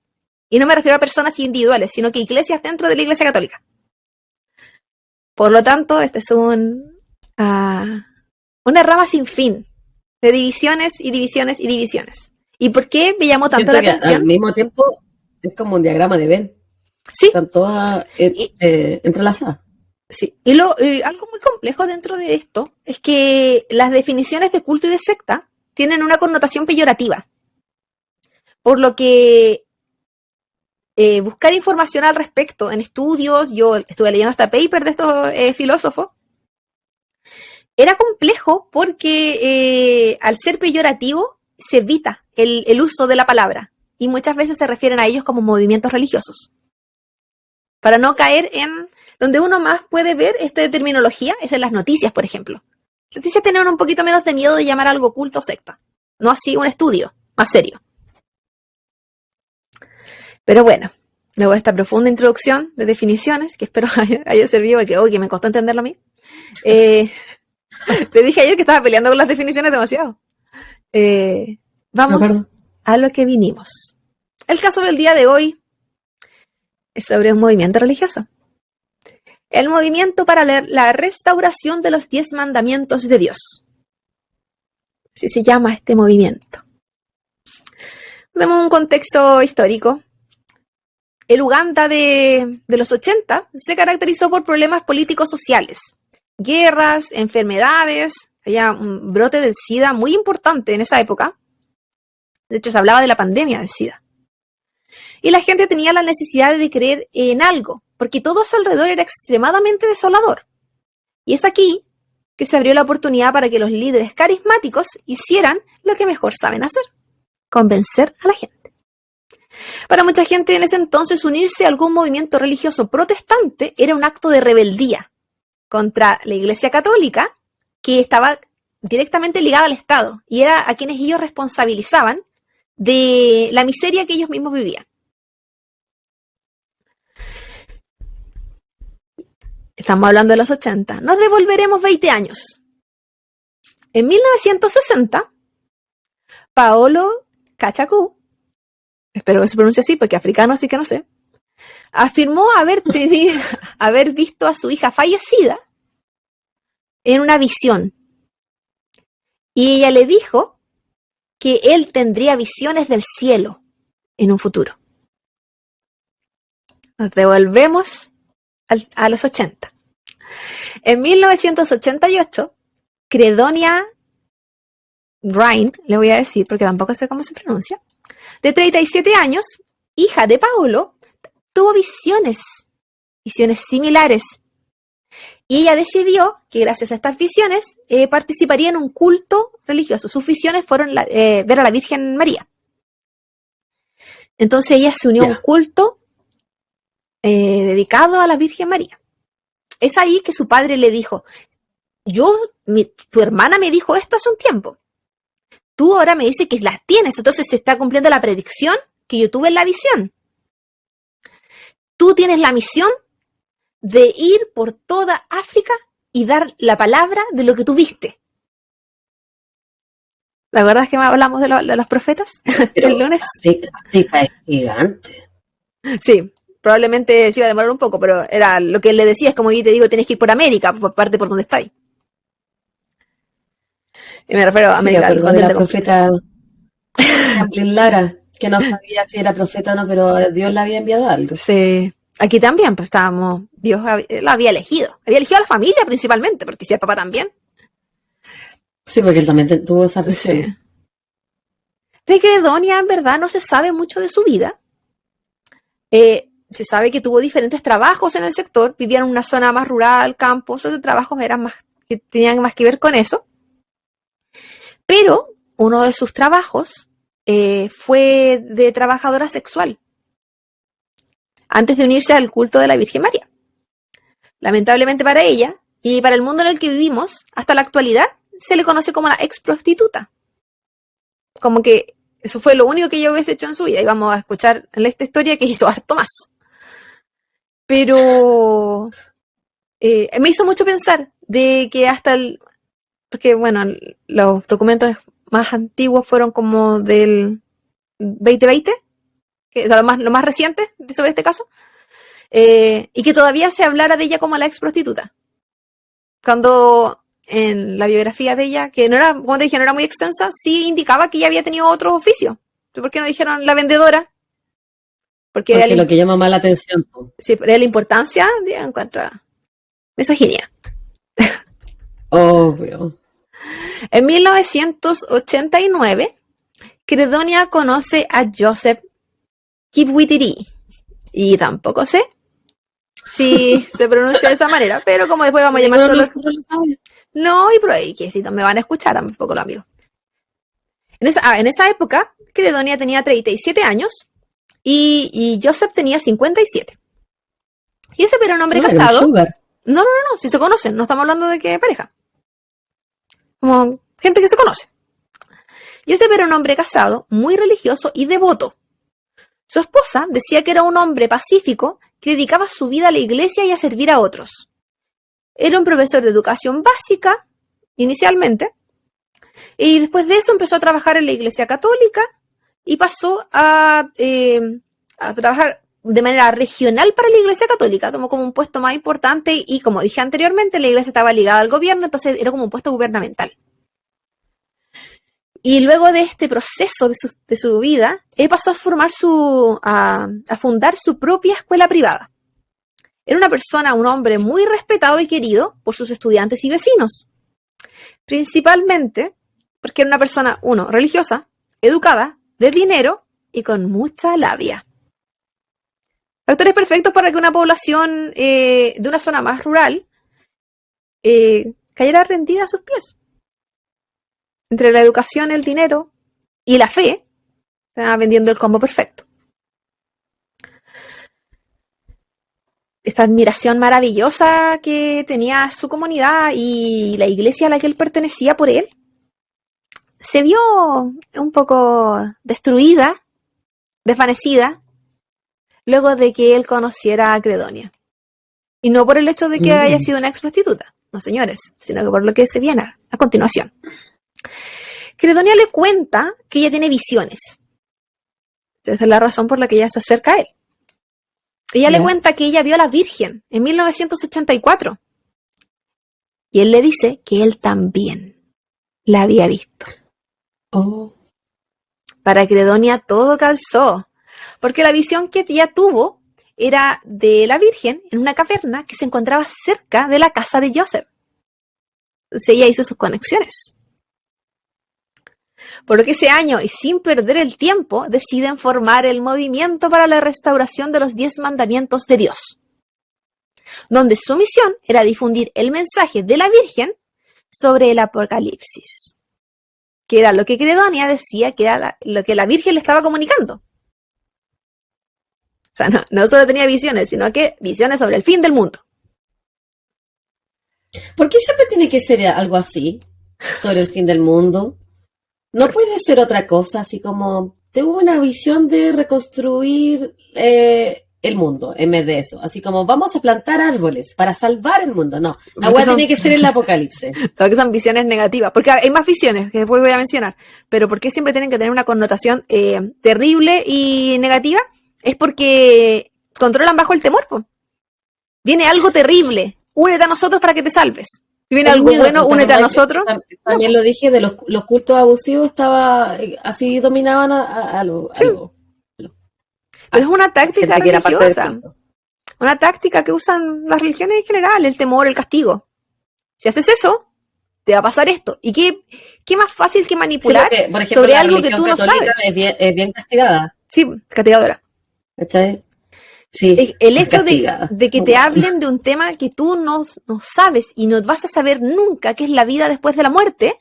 Y no me refiero a personas individuales, sino que iglesias dentro de la Iglesia Católica. Por lo tanto, este es una rama sin fin de divisiones y divisiones y divisiones. ¿Y por qué me llamó tanto la atención? Al mismo tiempo es como un diagrama de Venn. Sí. Están todas entrelazadas. Sí. Y algo muy complejo dentro de esto es que las definiciones de culto y de secta tienen una connotación peyorativa. Por lo que buscar información al respecto en estudios, yo estuve leyendo hasta paper de estos filósofos, era complejo porque al ser peyorativo se evita el uso de la palabra y muchas veces se refieren a ellos como movimientos religiosos. Para no caer en donde uno más puede ver esta terminología es en las noticias, por ejemplo. Las noticias tienen un poquito menos de miedo de llamar algo culto o secta, no así un estudio más serio. Pero bueno, luego de esta profunda introducción de definiciones, que espero haya servido, porque me costó entenderlo a mí. Le dije ayer que estaba peleando con las definiciones demasiado. Vamos a lo que vinimos. El caso del día de hoy es sobre un movimiento religioso. El movimiento para la restauración de los 10 mandamientos de Dios. Así se llama este movimiento. Demos un contexto histórico. el Uganda de los 80 se caracterizó por problemas políticos sociales, guerras, enfermedades, había un brote del SIDA muy importante en esa época. De hecho, se hablaba de la pandemia del SIDA. Y la gente tenía la necesidad de creer en algo, porque todo a su alrededor era extremadamente desolador. Y es aquí que se abrió la oportunidad para que los líderes carismáticos hicieran lo que mejor saben hacer: convencer a la gente. Para mucha gente en ese entonces, unirse a algún movimiento religioso protestante era un acto de rebeldía contra la Iglesia Católica, que estaba directamente ligada al Estado y era a quienes ellos responsabilizaban de la miseria que ellos mismos vivían. Estamos hablando de los 80. Nos devolveremos 20 años. En 1960, Paolo Cachacu, espero que se pronuncie así porque africano sí que no sé, afirmó haber visto a su hija fallecida en una visión. Y ella le dijo que él tendría visiones del cielo en un futuro. Nos devolvemos a los 80. En 1988, Credonia Rind, le voy a decir porque tampoco sé cómo se pronuncia, de 37 años, hija de Paolo, tuvo visiones similares. Y ella decidió que gracias a estas visiones participaría en un culto religioso. Sus visiones fueron ver a la Virgen María. Entonces ella se unió a un culto dedicado a la Virgen María. Es ahí que su padre le dijo: tu hermana me dijo esto hace un tiempo. Tú ahora me dices que las tienes, entonces se está cumpliendo la predicción que yo tuve en la visión. Tú tienes la misión de ir por toda África y dar la palabra de lo que tú viste. ¿La verdad es que hablamos de los profetas el lunes? África es gigante. Sí, probablemente se iba a demorar un poco, pero era lo que él le decía, es como yo te digo, tienes que ir por América, por parte por donde estáis. Y me refiero a América. Sí, de la profeta Franklin Lara, que no sabía si era profeta o no, pero Dios le había enviado algo. Sí. Aquí también, pues Dios la había elegido. Había elegido a la familia principalmente, porque si el papá también. Sí, porque él también tuvo esa presión. Sí. De Credonia, en verdad, no se sabe mucho de su vida. Se sabe que tuvo diferentes trabajos en el sector, vivía en una zona más rural, campo, esos trabajos que tenían más que ver con eso. Pero uno de sus trabajos fue de trabajadora sexual, antes de unirse al culto de la Virgen María. Lamentablemente para ella y para el mundo en el que vivimos, hasta la actualidad, se le conoce como la ex prostituta. Como que eso fue lo único que ella hubiese hecho en su vida. Y vamos a escuchar en esta historia que hizo harto más. Pero me hizo mucho pensar de que porque bueno, los documentos más antiguos fueron como del 2020, que es lo más reciente sobre este caso, y que todavía se hablara de ella como la ex prostituta. Cuando en la biografía de ella, que no era, como te dije, no era muy extensa, sí indicaba que ella había tenido otros oficios. ¿Por qué no dijeron la vendedora? Porque lo que llama más la atención. Sí, pero la importancia en cuanto a misoginia. Obvio. En 1989, Credonia conoce a Joseph Kipwitiri. Y tampoco sé si se pronuncia de esa manera, pero como después vamos a llamar solo... No, y por ahí que si no me van a escuchar tampoco los amigos. En esa época, Credonia tenía 37 años y Joseph tenía 57. Y Joseph era un hombre casado. No, si se conocen, no estamos hablando de que pareja. Como gente que se conoce. Joseph era un hombre casado, muy religioso y devoto. Su esposa decía que era un hombre pacífico que dedicaba su vida a la iglesia y a servir a otros. Era un profesor de educación básica, inicialmente, y después de eso empezó a trabajar en la iglesia católica y pasó a trabajar de manera regional para la iglesia católica, tomó como un puesto más importante y, como dije anteriormente, la iglesia estaba ligada al gobierno, entonces era como un puesto gubernamental. Y luego de este proceso de su vida, él pasó a fundar su propia escuela privada. Era una persona, un hombre muy respetado y querido por sus estudiantes y vecinos. Principalmente porque era una persona, uno, religiosa, educada, de dinero y con mucha labia. Factores perfectos para que una población de una zona más rural cayera rendida a sus pies. Entre la educación, el dinero y la fe, estaba vendiendo el combo perfecto. Esta admiración maravillosa que tenía su comunidad y la iglesia a la que él pertenecía por él, se vio un poco destruida, desvanecida, luego de que él conociera a Credonia. Y no por el hecho de que haya sido una ex prostituta, no señores, sino que por lo que se viene a continuación. Credonia le cuenta que ella tiene visiones. Esa es la razón por la que ella se acerca a él. Ella le cuenta que ella vio a la Virgen en 1984. Y él le dice que él también la había visto. Oh. Para Credonia todo calzó, porque la visión que ella tuvo era de la Virgen en una caverna que se encontraba cerca de la casa de Joseph. Entonces ella hizo sus conexiones. Por lo que ese año, y sin perder el tiempo, deciden formar el Movimiento para la Restauración de los 10 Mandamientos de Dios, donde su misión era difundir el mensaje de la Virgen sobre el Apocalipsis, que era lo que Credonia decía que era lo que la Virgen le estaba comunicando. O sea, no solo tenía visiones, sino que visiones sobre el fin del mundo. ¿Por qué siempre tiene que ser algo así, sobre el fin del mundo? ¿No puede ser otra cosa, así como tengo una visión de reconstruir el mundo en vez de eso? Así como vamos a plantar árboles para salvar el mundo. No, la hueá tiene que ser el apocalipsis. Solo que son visiones negativas, porque hay más visiones que después voy a mencionar, pero ¿por qué siempre tienen que tener una connotación terrible y negativa? Es porque controlan bajo el temor, po. Viene algo terrible, únete a nosotros para que te salves. Si viene algo bueno, únete a nosotros. También lo dije, de los cultos abusivos estaba así dominaban a lo... Pero es una táctica religiosa. Una táctica que usan las religiones en general, el temor, el castigo. Si haces eso, te va a pasar esto. ¿Y qué más fácil que manipular por ejemplo, sobre algo que tú no sabes? Es bien castigada. Sí, castigadora. ¿Cachai? Sí, el hecho de que te hablen de un tema que tú no sabes y no vas a saber nunca qué es la vida después de la muerte,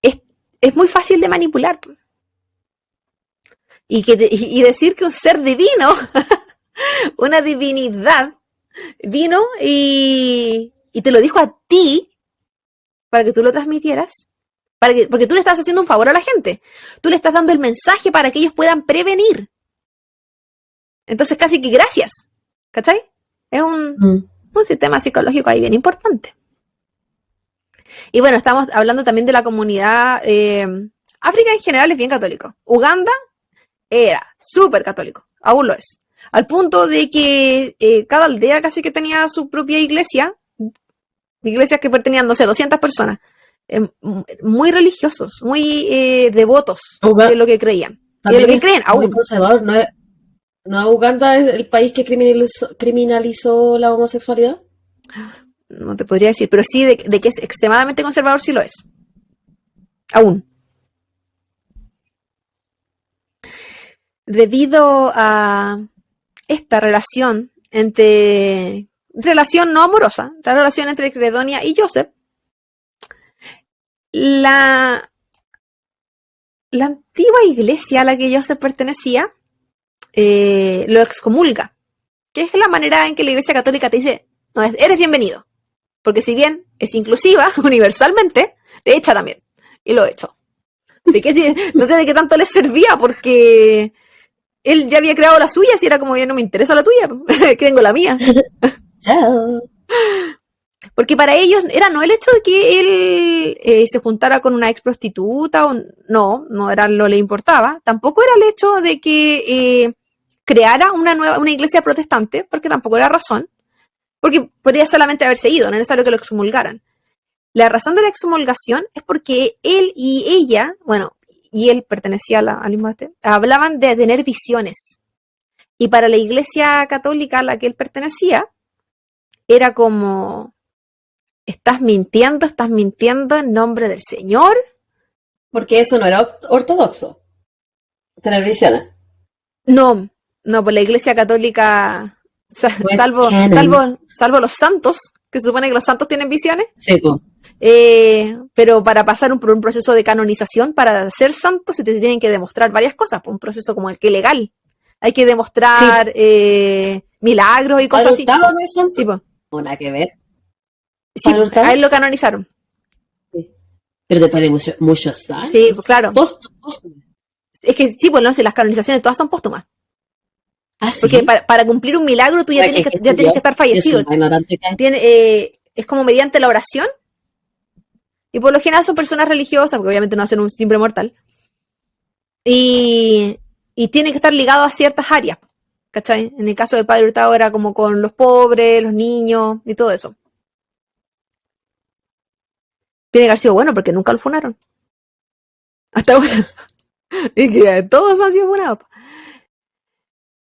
es muy fácil de manipular. Y decir que un ser divino, una divinidad, vino y te lo dijo a ti para que tú lo transmitieras, porque tú le estás haciendo un favor a la gente. Tú le estás dando el mensaje para que ellos puedan prevenir. Entonces casi que gracias, ¿cachai? Es un sistema psicológico ahí bien importante. Y bueno, estamos hablando también de la comunidad. África en general es bien católico. Uganda era súper católico, aún lo es. Al punto de que cada aldea casi que tenía su propia iglesia, iglesias que tenían, no sé, 200 personas. Muy religiosos, muy devotos de lo que creían. Y de lo que creen aún. Conservador, ¿No Uganda es el país que criminalizó la homosexualidad? No te podría decir, pero sí de que es extremadamente conservador, sí lo es. Aún. Debido a esta relación relación no amorosa, esta relación entre Credonia y Joseph, la antigua iglesia a la que Joseph pertenecía lo excomulga, que es la manera en que la Iglesia Católica te dice, no, eres bienvenido, porque si bien es inclusiva universalmente, te echa también, y lo echó. No sé de qué tanto les servía, porque él ya había creado la suya, si era como que no me interesa la tuya, que tengo la mía. Chao. Porque para ellos era no el hecho de que él se juntara con una ex prostituta, no era lo le importaba, tampoco era el hecho de que creara una iglesia protestante, porque tampoco era razón, porque podría solamente haberse ido, no es necesario que lo excomulgaran. La razón de la excomulgación es porque él y ella, bueno, y él pertenecía al mismo hablaban de tener visiones. Y para la iglesia católica a la que él pertenecía, era como, estás mintiendo en nombre del Señor. Porque eso no era ortodoxo, tener visiones. No, pues la iglesia católica, Pues salvo los santos, que se supone que los santos tienen visiones, sí, po. pero para pasar por un proceso de canonización, para ser santo, se te tienen que demostrar varias cosas, por un proceso como el que legal. Hay que demostrar milagros y cosas así. ¿Padre Hurtado no es santo? Sí, pues. No, nada que ver. Sí, a él lo canonizaron. Sí. Pero después de muchos años. Sí, pues claro. Póstumo. Es que sí, pues no sé, las canonizaciones todas son póstumas. Ah, ¿sí? Porque para cumplir un milagro tú ya tienes que estar fallecido. Es como mediante la oración. Y por lo general son personas religiosas, porque obviamente no hacen un simple mortal. Y tienen que estar ligados a ciertas áreas. ¿Cachai? En el caso del padre Hurtado era como con los pobres, los niños y todo eso. Tiene que haber sido bueno porque nunca lo funaron. Hasta ahora. Y que todos han sido funados.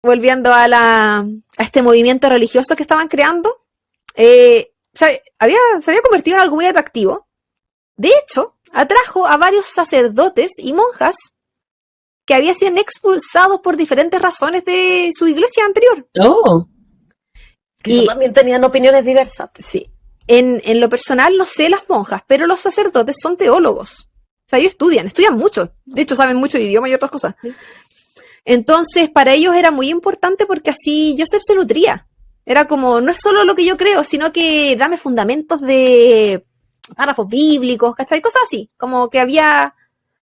Volviendo a este movimiento religioso que estaban creando, se había convertido en algo muy atractivo. De hecho, atrajo a varios sacerdotes y monjas que habían sido expulsados por diferentes razones de su iglesia anterior. Oh. Que también tenían opiniones diversas. Sí. En lo personal no sé las monjas, pero los sacerdotes son teólogos. O sea, ellos estudian mucho. De hecho, saben mucho de idioma y otras cosas. Sí. Entonces, para ellos era muy importante porque así Joseph se nutría. Era como, no es solo lo que yo creo, sino que dame fundamentos de párrafos bíblicos, ¿cachai? Cosas así. Como que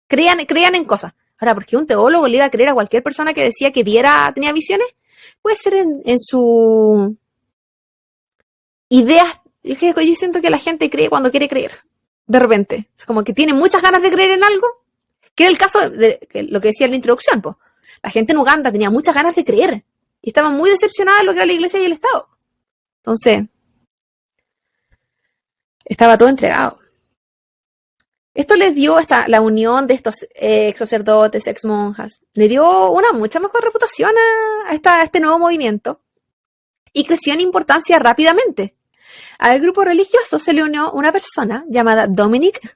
creían en cosas. Ahora, ¿por qué un teólogo le iba a creer a cualquier persona que decía que tenía visiones? Puede ser en su ideas. Yo siento que la gente cree cuando quiere creer. De repente. Es como que tiene muchas ganas de creer en algo. Que era el caso de lo que decía en la introducción, pues. La gente en Uganda tenía muchas ganas de creer. Y estaban muy decepcionadas de lo que era la iglesia y el Estado. Entonces, estaba todo entregado. Esto les dio la unión de estos ex sacerdotes, ex monjas, le dio una mucha mejor reputación a este nuevo movimiento y creció en importancia rápidamente. Al grupo religioso se le unió una persona llamada Dominic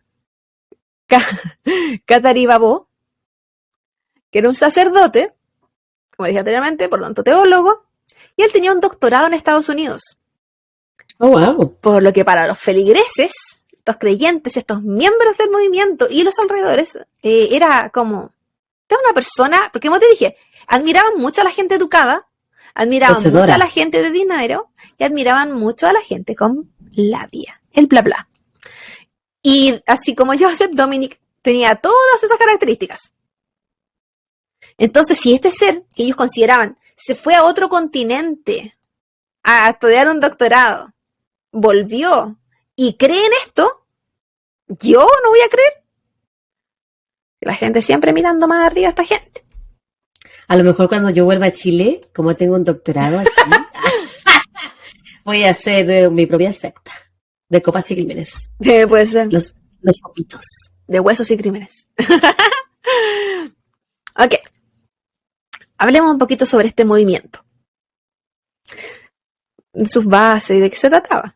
Kataribabo, que era un sacerdote, como dije anteriormente, por lo tanto teólogo, y él tenía un doctorado en Estados Unidos. Oh, wow. Por lo que para los feligreses, estos creyentes, estos miembros del movimiento y los alrededores, era como, esta una persona, porque como te dije, admiraban mucho a la gente educada, admiraban mucho a la gente de dinero y admiraban mucho a la gente con labia, el bla bla. Y así como Joseph, Dominic tenía todas esas características. Entonces, si este ser que ellos consideraban se fue a otro continente a estudiar un doctorado, volvió y cree en esto, yo no voy a creer. La gente siempre mirando más arriba a esta gente. A lo mejor cuando yo vuelva a Chile, como tengo un doctorado aquí, voy a hacer mi propia secta de copas y crímenes. Sí, puede ser. Los copitos. De huesos y crímenes. Ok. Hablemos un poquito sobre este movimiento. Sus bases y de qué se trataba.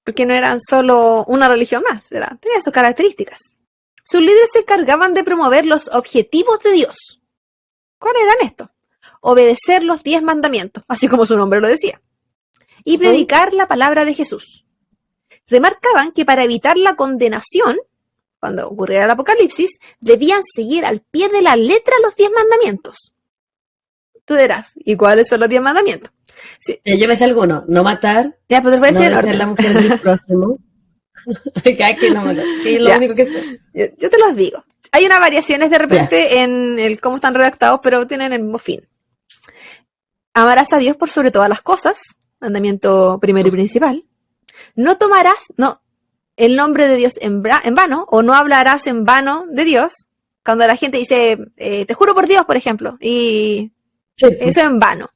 Porque no eran solo una religión más, tenía sus características. Sus líderes se encargaban de promover los objetivos de Dios. ¿Cuáles eran estos? Obedecer los 10 mandamientos, así como su nombre lo decía, y predicar la palabra de Jesús. Remarcaban que para evitar la condenación, cuando ocurriera el apocalipsis, debían seguir al pie de la letra los 10 mandamientos. Tú dirás, ¿y cuáles son los 10 mandamientos? Sí. Yo me sé alguno, no matar, ya, pues voy a decir no ser la mujer del prójimo. Que no matar, que es lo único que sé. Yo te los digo. Hay unas variaciones de repente en el cómo están redactados, pero tienen el mismo fin. Amarás a Dios por sobre todas las cosas, mandamiento primero y principal. No tomarás el nombre de Dios en vano, o no hablarás en vano de Dios. Cuando la gente dice, te juro por Dios, por ejemplo, y sí, eso en vano.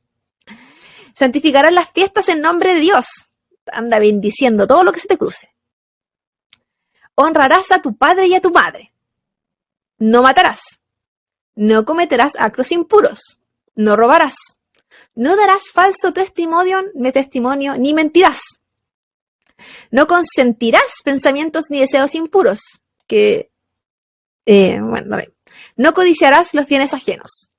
Santificarás las fiestas en nombre de Dios. Anda bendiciendo todo lo que se te cruce. Honrarás a tu padre y a tu madre. No matarás. No cometerás actos impuros. No robarás. No darás falso testimonio ni mentirás. No consentirás pensamientos ni deseos impuros. No codiciarás los bienes ajenos.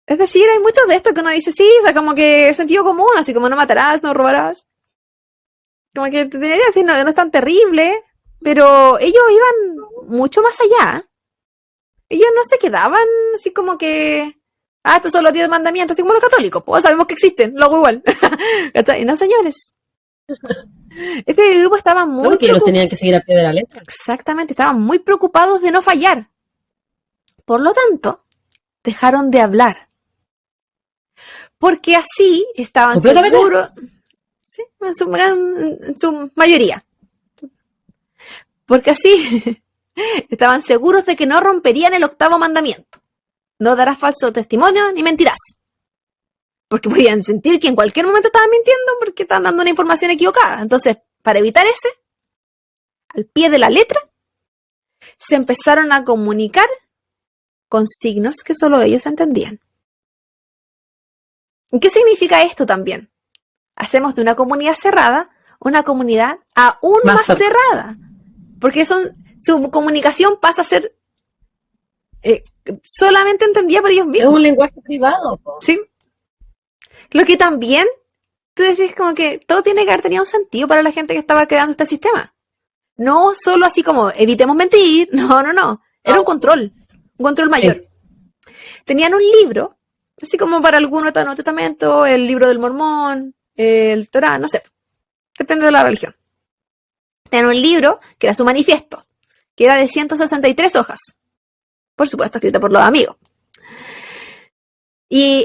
Es decir, hay muchos de estos que uno dice, sí, o sea, como que sentido común, así como no matarás, no robarás. Como que así, no es tan terrible, pero ellos iban mucho más allá. Ellos no se quedaban así como que, estos son los 10 mandamientos, así como los católicos, pues sabemos que existen, lo hago igual. ¿Cachai? No, señores. Este grupo estaba muy No, que ellos tenían que seguir a pie de la letra. Exactamente, estaban muy preocupados de no fallar. Por lo tanto, dejaron de hablar. Porque así estaban seguros, sí, en su mayoría. Porque así estaban seguros de que no romperían el 8º mandamiento. No darás falso testimonio ni mentirás. Porque podían sentir que en cualquier momento estaban mintiendo porque estaban dando una información equivocada. Entonces, para evitar ese, al pie de la letra, se empezaron a comunicar con signos que solo ellos entendían. ¿Y qué significa esto también? Hacemos de una comunidad cerrada una comunidad aún más cerrada. Porque su comunicación pasa a ser solamente entendida por ellos mismos. Es un lenguaje privado. Sí. Lo que también, tú decís como que todo tiene que haber tenido un sentido para la gente que estaba creando este sistema. No solo así como evitemos mentir, no. Era un control mayor. Sí. Tenían un libro, así como para algunos Nuevo Testamento, el libro del Mormón, el Torá, no sé, depende de la religión. Tenían un libro que era su manifiesto, que era de 163 hojas, por supuesto escrito por los amigos. Y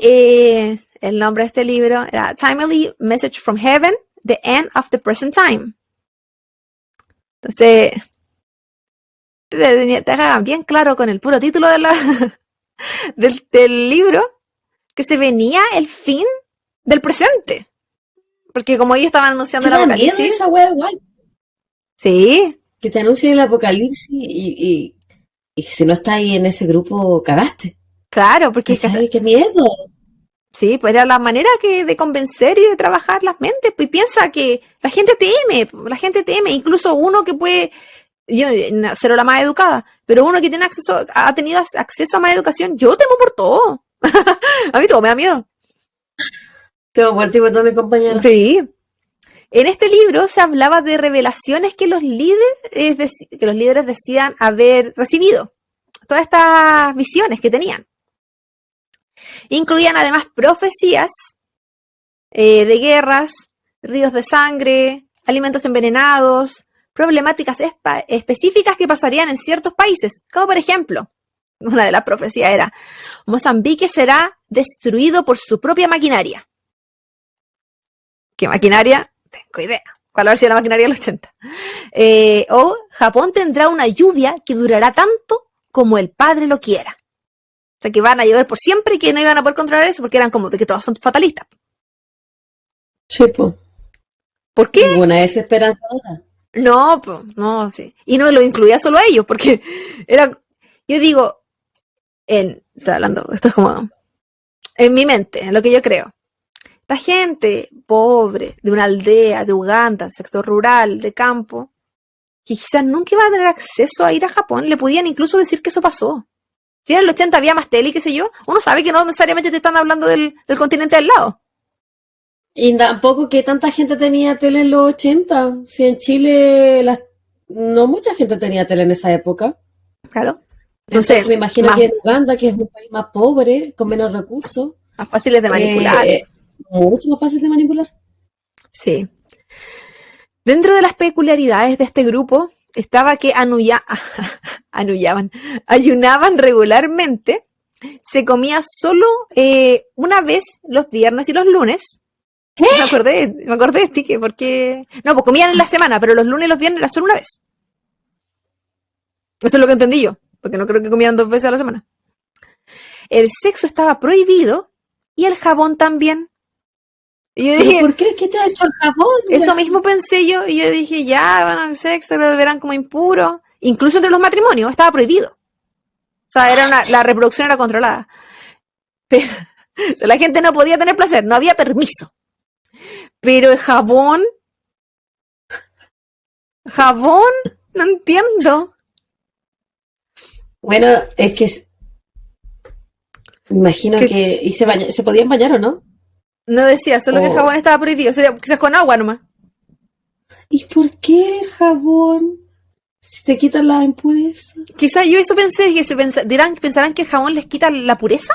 el nombre de este libro era Timely Message from Heaven, The End of the Present Time. Entonces, te dejaban bien claro con el puro título de del libro que se venía el fin del presente. Porque como ellos estaban anunciando el apocalipsis. Esa wea igual. Sí. Que te anuncien el apocalipsis y si no estás ahí en ese grupo, cagaste. Claro, porque... ¡Qué miedo! Sí, pues era la manera de convencer y de trabajar las mentes. Pues piensa que la gente teme, incluso uno que puede, yo ser la más educada, pero uno que ha tenido acceso a más educación, yo temo por todo. A mí todo me da miedo. Tengo por ti, por todos mis compañeros. Sí. En este libro se hablaba de revelaciones que los líderes decían haber recibido. Todas estas visiones que tenían. Incluían además profecías de guerras, ríos de sangre, alimentos envenenados, problemáticas específicas que pasarían en ciertos países, como por ejemplo, una de las profecías era, Mozambique será destruido por su propia maquinaria. ¿Qué maquinaria? Tengo idea. ¿Cuál habrá sido la maquinaria de los 80? O Japón tendrá una lluvia que durará tanto como el padre lo quiera. O sea, que van a llover por siempre y que no iban a poder controlar eso porque eran como de que todos son fatalistas. Sí, pues. ¿Por qué? Ninguna es esperanzadora. No, pues, no, sí. Y no lo incluía solo a ellos, porque era, yo digo, estoy hablando, esto es como en mi mente, en lo que yo creo. Esta gente pobre, de una aldea, de Uganda, sector rural, de campo, que quizás nunca iba a tener acceso a ir a Japón, le podían incluso decir que eso pasó. Si en el 80 había más tele y qué sé yo, uno sabe que no necesariamente te están hablando del continente al lado. Y tampoco que tanta gente tenía tele en los 80. Si en Chile no mucha gente tenía tele en esa época. Claro. Entonces me imagino que en Uganda, que es un país más pobre, con menos recursos. Más fáciles de manipular. Mucho más fácil de manipular. Sí. Dentro de las peculiaridades de este grupo estaba que ayunaban regularmente, se comía solo una vez los viernes y los lunes. Me acordé de ti, que porque... No, pues comían en la semana, pero los lunes y los viernes era solo una vez. Eso es lo que entendí yo, porque no creo que comieran 2 veces a la semana. El sexo estaba prohibido y el jabón también. Y yo ¿Pero dije, por qué? ¿Qué te ha hecho el jabón? eso mismo pensé yo, y yo dije, ya, van al sexo, lo verán como impuro. Incluso entre los matrimonios, estaba prohibido. O sea, la reproducción era controlada. Pero la gente no podía tener placer, no había permiso. Pero el jabón, no entiendo. Bueno, es que me imagino Que que... ¿Y se podían bañar o no? no decía, solo que el jabón O, estaba prohibido, o sea, quizás con agua nomás. ¿y por qué el jabón? Si te quitan la impureza. Quizás yo eso pensé, que pensarán que el jabón les quita la pureza,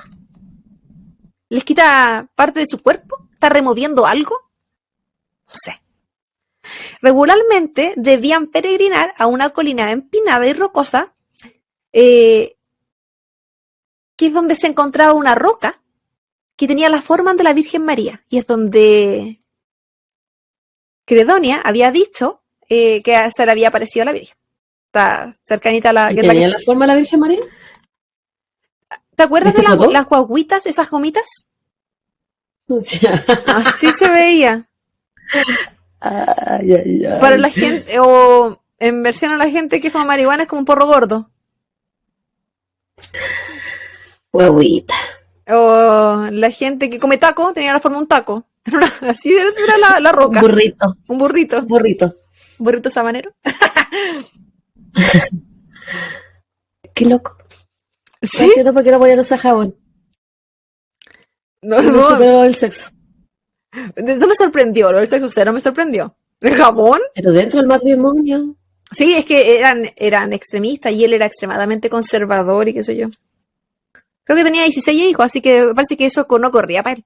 les quita parte de su cuerpo, está removiendo algo, no sé. Regularmente debían peregrinar a una colina empinada y rocosa, que es donde se encontraba una roca que tenía la forma de la Virgen María, y es donde Credonia había dicho que se le había aparecido a la Virgen. Está cercanita a la... ¿Y Que es la tenía que, la forma de la Virgen María? ¿te acuerdas de ¿Viste las foto? guaguitas, esas gomitas? O sea, Así se veía. ay, ay, Para ay. la gente, o en versión a la gente que fuma marihuana es como un porro gordo. Huevita. O la gente que come taco tenía la forma de un taco. Así era la Un roca. burrito. Un burrito. Un burrito. Un burrito sabanero. Qué loco. No Sí. entiendo por qué no podían usar jabón. No, Y no no, superó el sexo. no me sorprendió. Lo del sexo cero me sorprendió. ¿El jabón? Pero dentro del matrimonio. Sí, es que eran extremistas y él era extremadamente conservador y qué sé yo. Creo que tenía 16 hijos, así que me parece que eso no corría para él.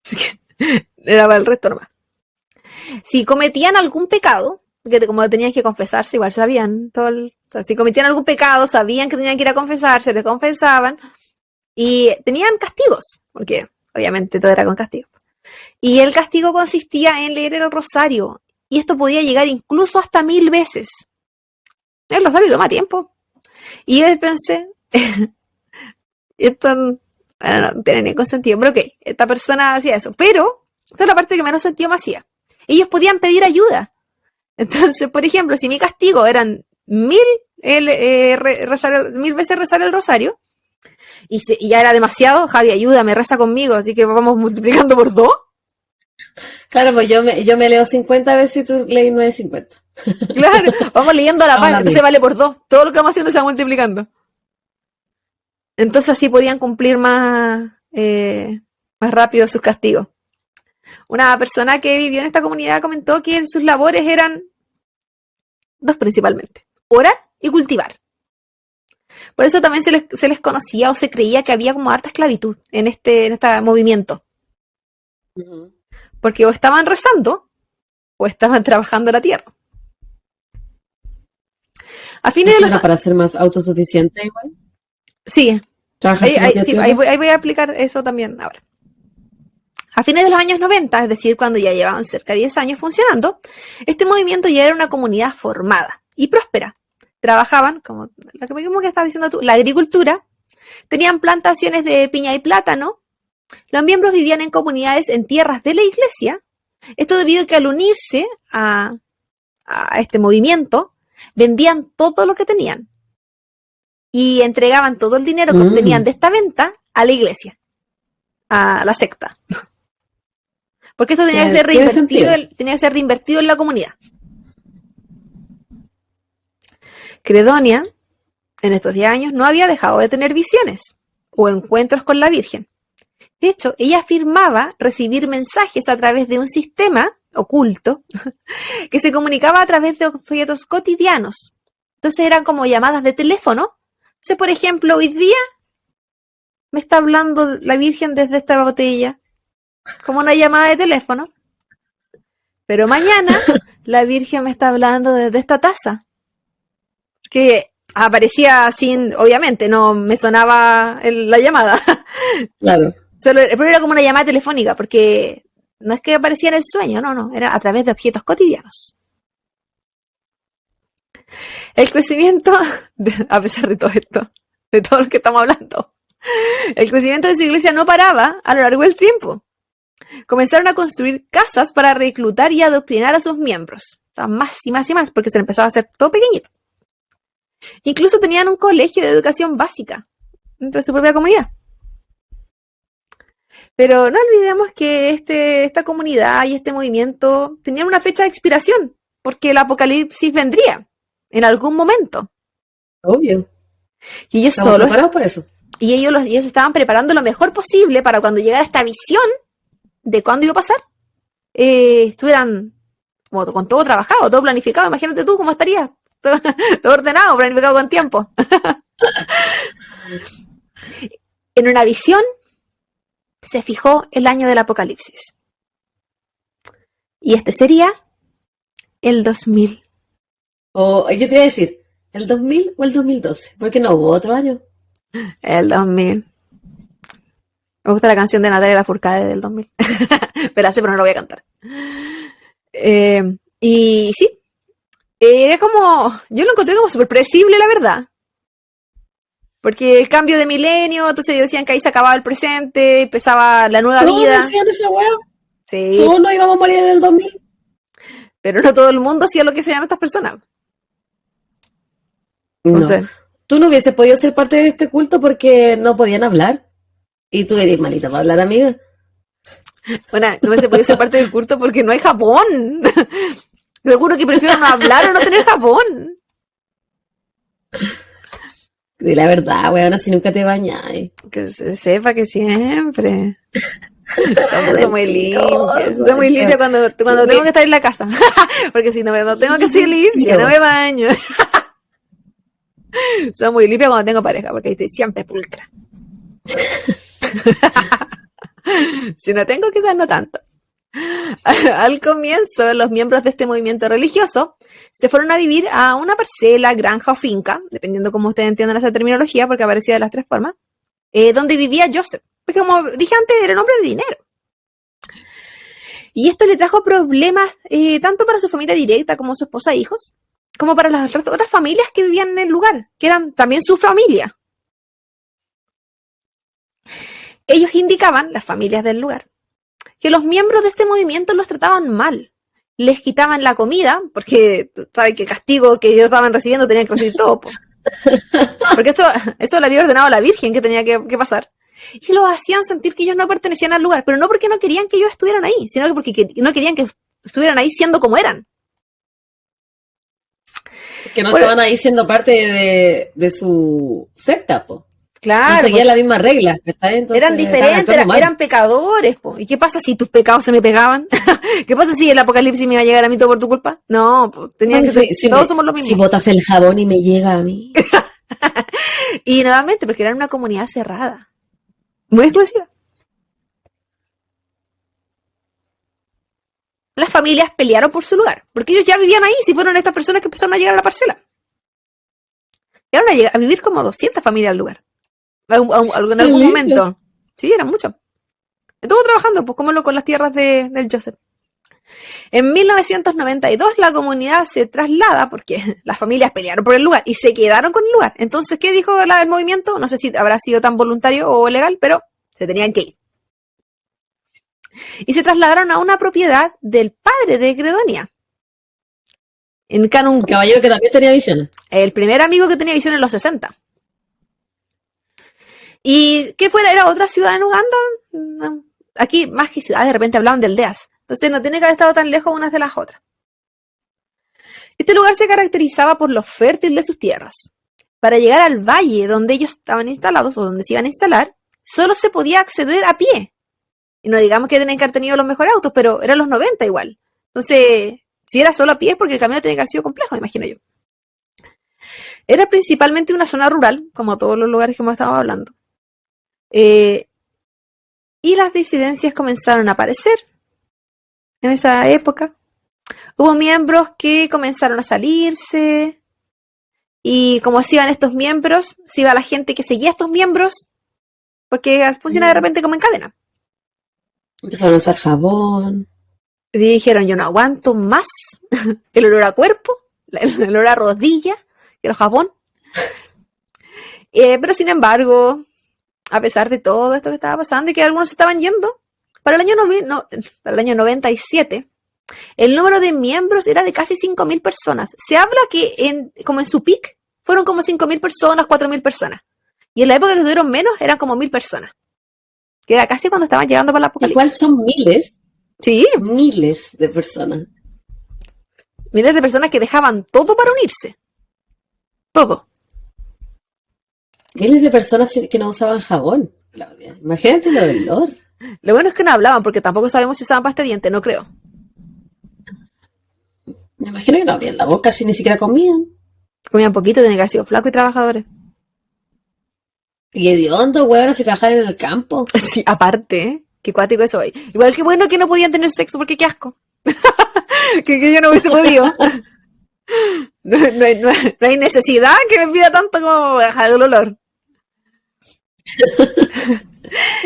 Así que era para el resto nomás. Si cometían algún pecado, que como tenían que confesarse, igual sabían o sea, si cometían algún pecado, sabían que tenían que ir a confesarse, les confesaban y tenían castigos, porque obviamente todo era con castigo. Y el castigo consistía en leer el rosario, y esto podía llegar incluso hasta 1000 veces. El rosario toma tiempo. Y yo pensé, esto bueno, no tiene ningún sentido, pero ok, esta persona hacía eso. Pero esta es la parte que menos sentido me hacía. Ellos podían pedir ayuda. Entonces, por ejemplo, si mi castigo eran 1000, 1000 veces rezar el rosario, y ya era demasiado, Javi, ayúdame, reza conmigo, así que vamos multiplicando por 2. Claro, pues yo me leo 50 veces y tú lees 950. Claro, vamos leyendo a la par, Ahora entonces mismo. vale por 2. Todo lo que vamos haciendo se va multiplicando. Entonces así podían cumplir más rápido sus castigos. Una persona que vivió en esta comunidad comentó que sus labores eran dos principalmente: orar y cultivar. Por eso también se les conocía o se creía que había como harta esclavitud en este movimiento. Ujú. Porque o estaban rezando o estaban trabajando la tierra. A fines de Eso los... era para ser más autosuficiente igual. Sí, Trabajar su propia sí, tierra. ahí voy a aplicar eso también ahora. A fines de los años 90, es decir, cuando ya llevaban cerca de 10 años funcionando, este movimiento ya era una comunidad formada y próspera. Trabajaban, como lo que estás diciendo tú, la agricultura, tenían plantaciones de piña y plátano. Los miembros vivían en comunidades en tierras de la iglesia. Esto debido a que al unirse a este movimiento, vendían todo lo que tenían y entregaban todo el dinero que obtenían de esta venta a la iglesia, a la secta. Porque esto tenía que ser reinvertido en la comunidad. Credonia, en estos 10 años, no había dejado de tener visiones o encuentros con la Virgen. De hecho, ella afirmaba recibir mensajes a través de un sistema oculto que se comunicaba a través de objetos cotidianos. Entonces eran como llamadas de teléfono. Entonces, por ejemplo, hoy día me está hablando la Virgen desde esta botella, como una llamada de teléfono. Pero mañana la Virgen me está hablando desde esta taza, que aparecía sin, obviamente, no me sonaba la llamada. Claro. Pero era como una llamada telefónica, porque no es que aparecía en el sueño, no, era a través de objetos cotidianos. El crecimiento, a pesar de todo esto, de todo lo que estamos hablando, el crecimiento de su iglesia no paraba a lo largo del tiempo. comenzaron a construir casas para reclutar y adoctrinar a sus miembros. O sea, más y más y más, porque se empezaba a hacer todo pequeñito. Incluso tenían un colegio de educación básica dentro de su propia comunidad. Pero no olvidemos que esta comunidad y este movimiento tenían una fecha de expiración, porque el apocalipsis vendría en algún momento. Obvio. Y ellos Estamos preparados por eso. Y ellos estaban preparando lo mejor posible para cuando llegara esta visión de cuándo iba a pasar, estuvieran como con todo trabajado, todo planificado. Imagínate tú cómo estarías. Todo ordenado, planificado con tiempo. En una visión se fijó el año del apocalipsis. Y este sería el 2000. O yo te iba a decir, ¿el 2000 o el 2012? Porque no hubo otro año. El 2000. Me gusta la canción de Natalia Lafourcade del 2000. Pero no la voy a cantar. Y sí, era como, yo lo encontré como súper predecible, la verdad. Porque el cambio de milenio, entonces decían que ahí se acababa el presente, empezaba la nueva vida. Todos decían esa weá. Sí. Todos nos íbamos a morir en el 2000. Pero no todo el mundo hacía lo que hacían estas personas. No. sé. Tú no hubieses podido ser parte de este culto porque no podían hablar. Y tú eres malita para hablar, amiga. Bueno, no hubiese podido ser parte del culto porque no hay Japón. Seguro que prefiero no hablar o no tener Japón. De la verdad, weón, así nunca te bañas. Que se sepa que siempre. Soy muy limpia. Soy muy limpia cuando tengo que estar en la casa. Porque si no tengo que ser limpia, no me baño. Soy muy limpia cuando tengo pareja, porque estoy siempre pulcra. Si no tengo, quizás no tanto. Al comienzo, los miembros de este movimiento religioso se fueron a vivir a una parcela, granja o finca, dependiendo cómo ustedes entiendan esa terminología, porque aparecía de las tres formas, donde vivía Joseph. Porque como dije antes, era un hombre de dinero. Y esto le trajo problemas tanto para su familia directa como su esposa e hijos, como para las otras familias que vivían en el lugar, que eran también su familia. Ellos indicaban, las familias del lugar, que los miembros de este movimiento los trataban mal. Les quitaban la comida, porque saben que el castigo que ellos estaban recibiendo tenían que recibir todo. Porque eso lo había ordenado la Virgen que tenía que pasar. Y los hacían sentir que ellos no pertenecían al lugar, pero no porque no querían que ellos estuvieran ahí, sino porque no querían que estuvieran ahí siendo como eran. Que no estaban ahí siendo parte de su secta, po. Claro. No seguían la misma regla. Entonces, eran diferentes, eran pecadores, po. ¿Y qué pasa si tus pecados se me pegaban? ¿Qué pasa si el apocalipsis me iba a llegar a mí todo por tu culpa? No, pues tenían que ser, todos somos los mismos. Si botas el jabón y me llega a mí. Y nuevamente, porque eran una comunidad cerrada. Muy exclusiva. Las familias pelearon por su lugar, porque ellos ya vivían ahí, si fueron estas personas que empezaron a llegar a la parcela. Llegaron a vivir como 200 familias al lugar. En algún momento. Sí, eran muchos. Estuvo trabajando, pues, como con las tierras del Joseph. En 1992 la comunidad se traslada, porque las familias pelearon por el lugar y se quedaron con el lugar. Entonces, ¿qué dijo el movimiento? No sé si habrá sido tan voluntario o legal, pero se tenían que ir. Y se trasladaron a una propiedad del padre de Credonia, en Kanungu. Caballero que también tenía visiones. El primer amigo que tenía visión en los 60. Y que era otra ciudad en Uganda. Aquí, más que ciudad, de repente hablaban de aldeas. Entonces no tiene que haber estado tan lejos unas de las otras. Este lugar se caracterizaba por lo fértil de sus tierras. Para llegar al valle donde ellos estaban instalados o donde se iban a instalar, solo se podía acceder a pie. Y no digamos que tenían que haber tenido los mejores autos, pero eran los 90 igual. Entonces, si era solo a pie es porque el camino tenía que haber sido complejo, imagino yo. Era principalmente una zona rural, como todos los lugares que hemos estado hablando. Y las disidencias comenzaron a aparecer en esa época. Hubo miembros que comenzaron a salirse. Y como se iban estos miembros, se iba la gente que seguía a estos miembros, porque funciona de repente como en cadena. Empezaron a usar jabón. Y dijeron, yo no aguanto más el olor a cuerpo, el olor a rodilla, el jabón. Pero sin embargo, a pesar de todo esto que estaba pasando y que algunos estaban yendo, Para el año, para el año 97, el número de miembros era de casi 5.000 personas. Se habla que como en su peak fueron como 5.000 personas, 4.000 personas. Y en la época que tuvieron menos eran como 1.000 personas. Que era casi cuando estaban llegando para la apocalipsis. Igual son miles. Sí. Miles de personas. Miles de personas que dejaban todo para unirse. Todo. Miles de personas que no usaban jabón, Claudia. Imagínate lo del olor. Lo bueno es que no hablaban, porque tampoco sabemos si usaban pasta de diente, no creo. Me imagino que no abrían la boca si ni siquiera comían. Comían poquito, tenían que haber sido flacos y trabajadores. Y hediondo, weón, si trabajaban en el campo. Sí, aparte, ¿eh? Qué cuático eso hoy. Igual que bueno que no podían tener sexo, porque qué asco. que yo no hubiese podido. No hay necesidad que me pida tanto como bajar el olor.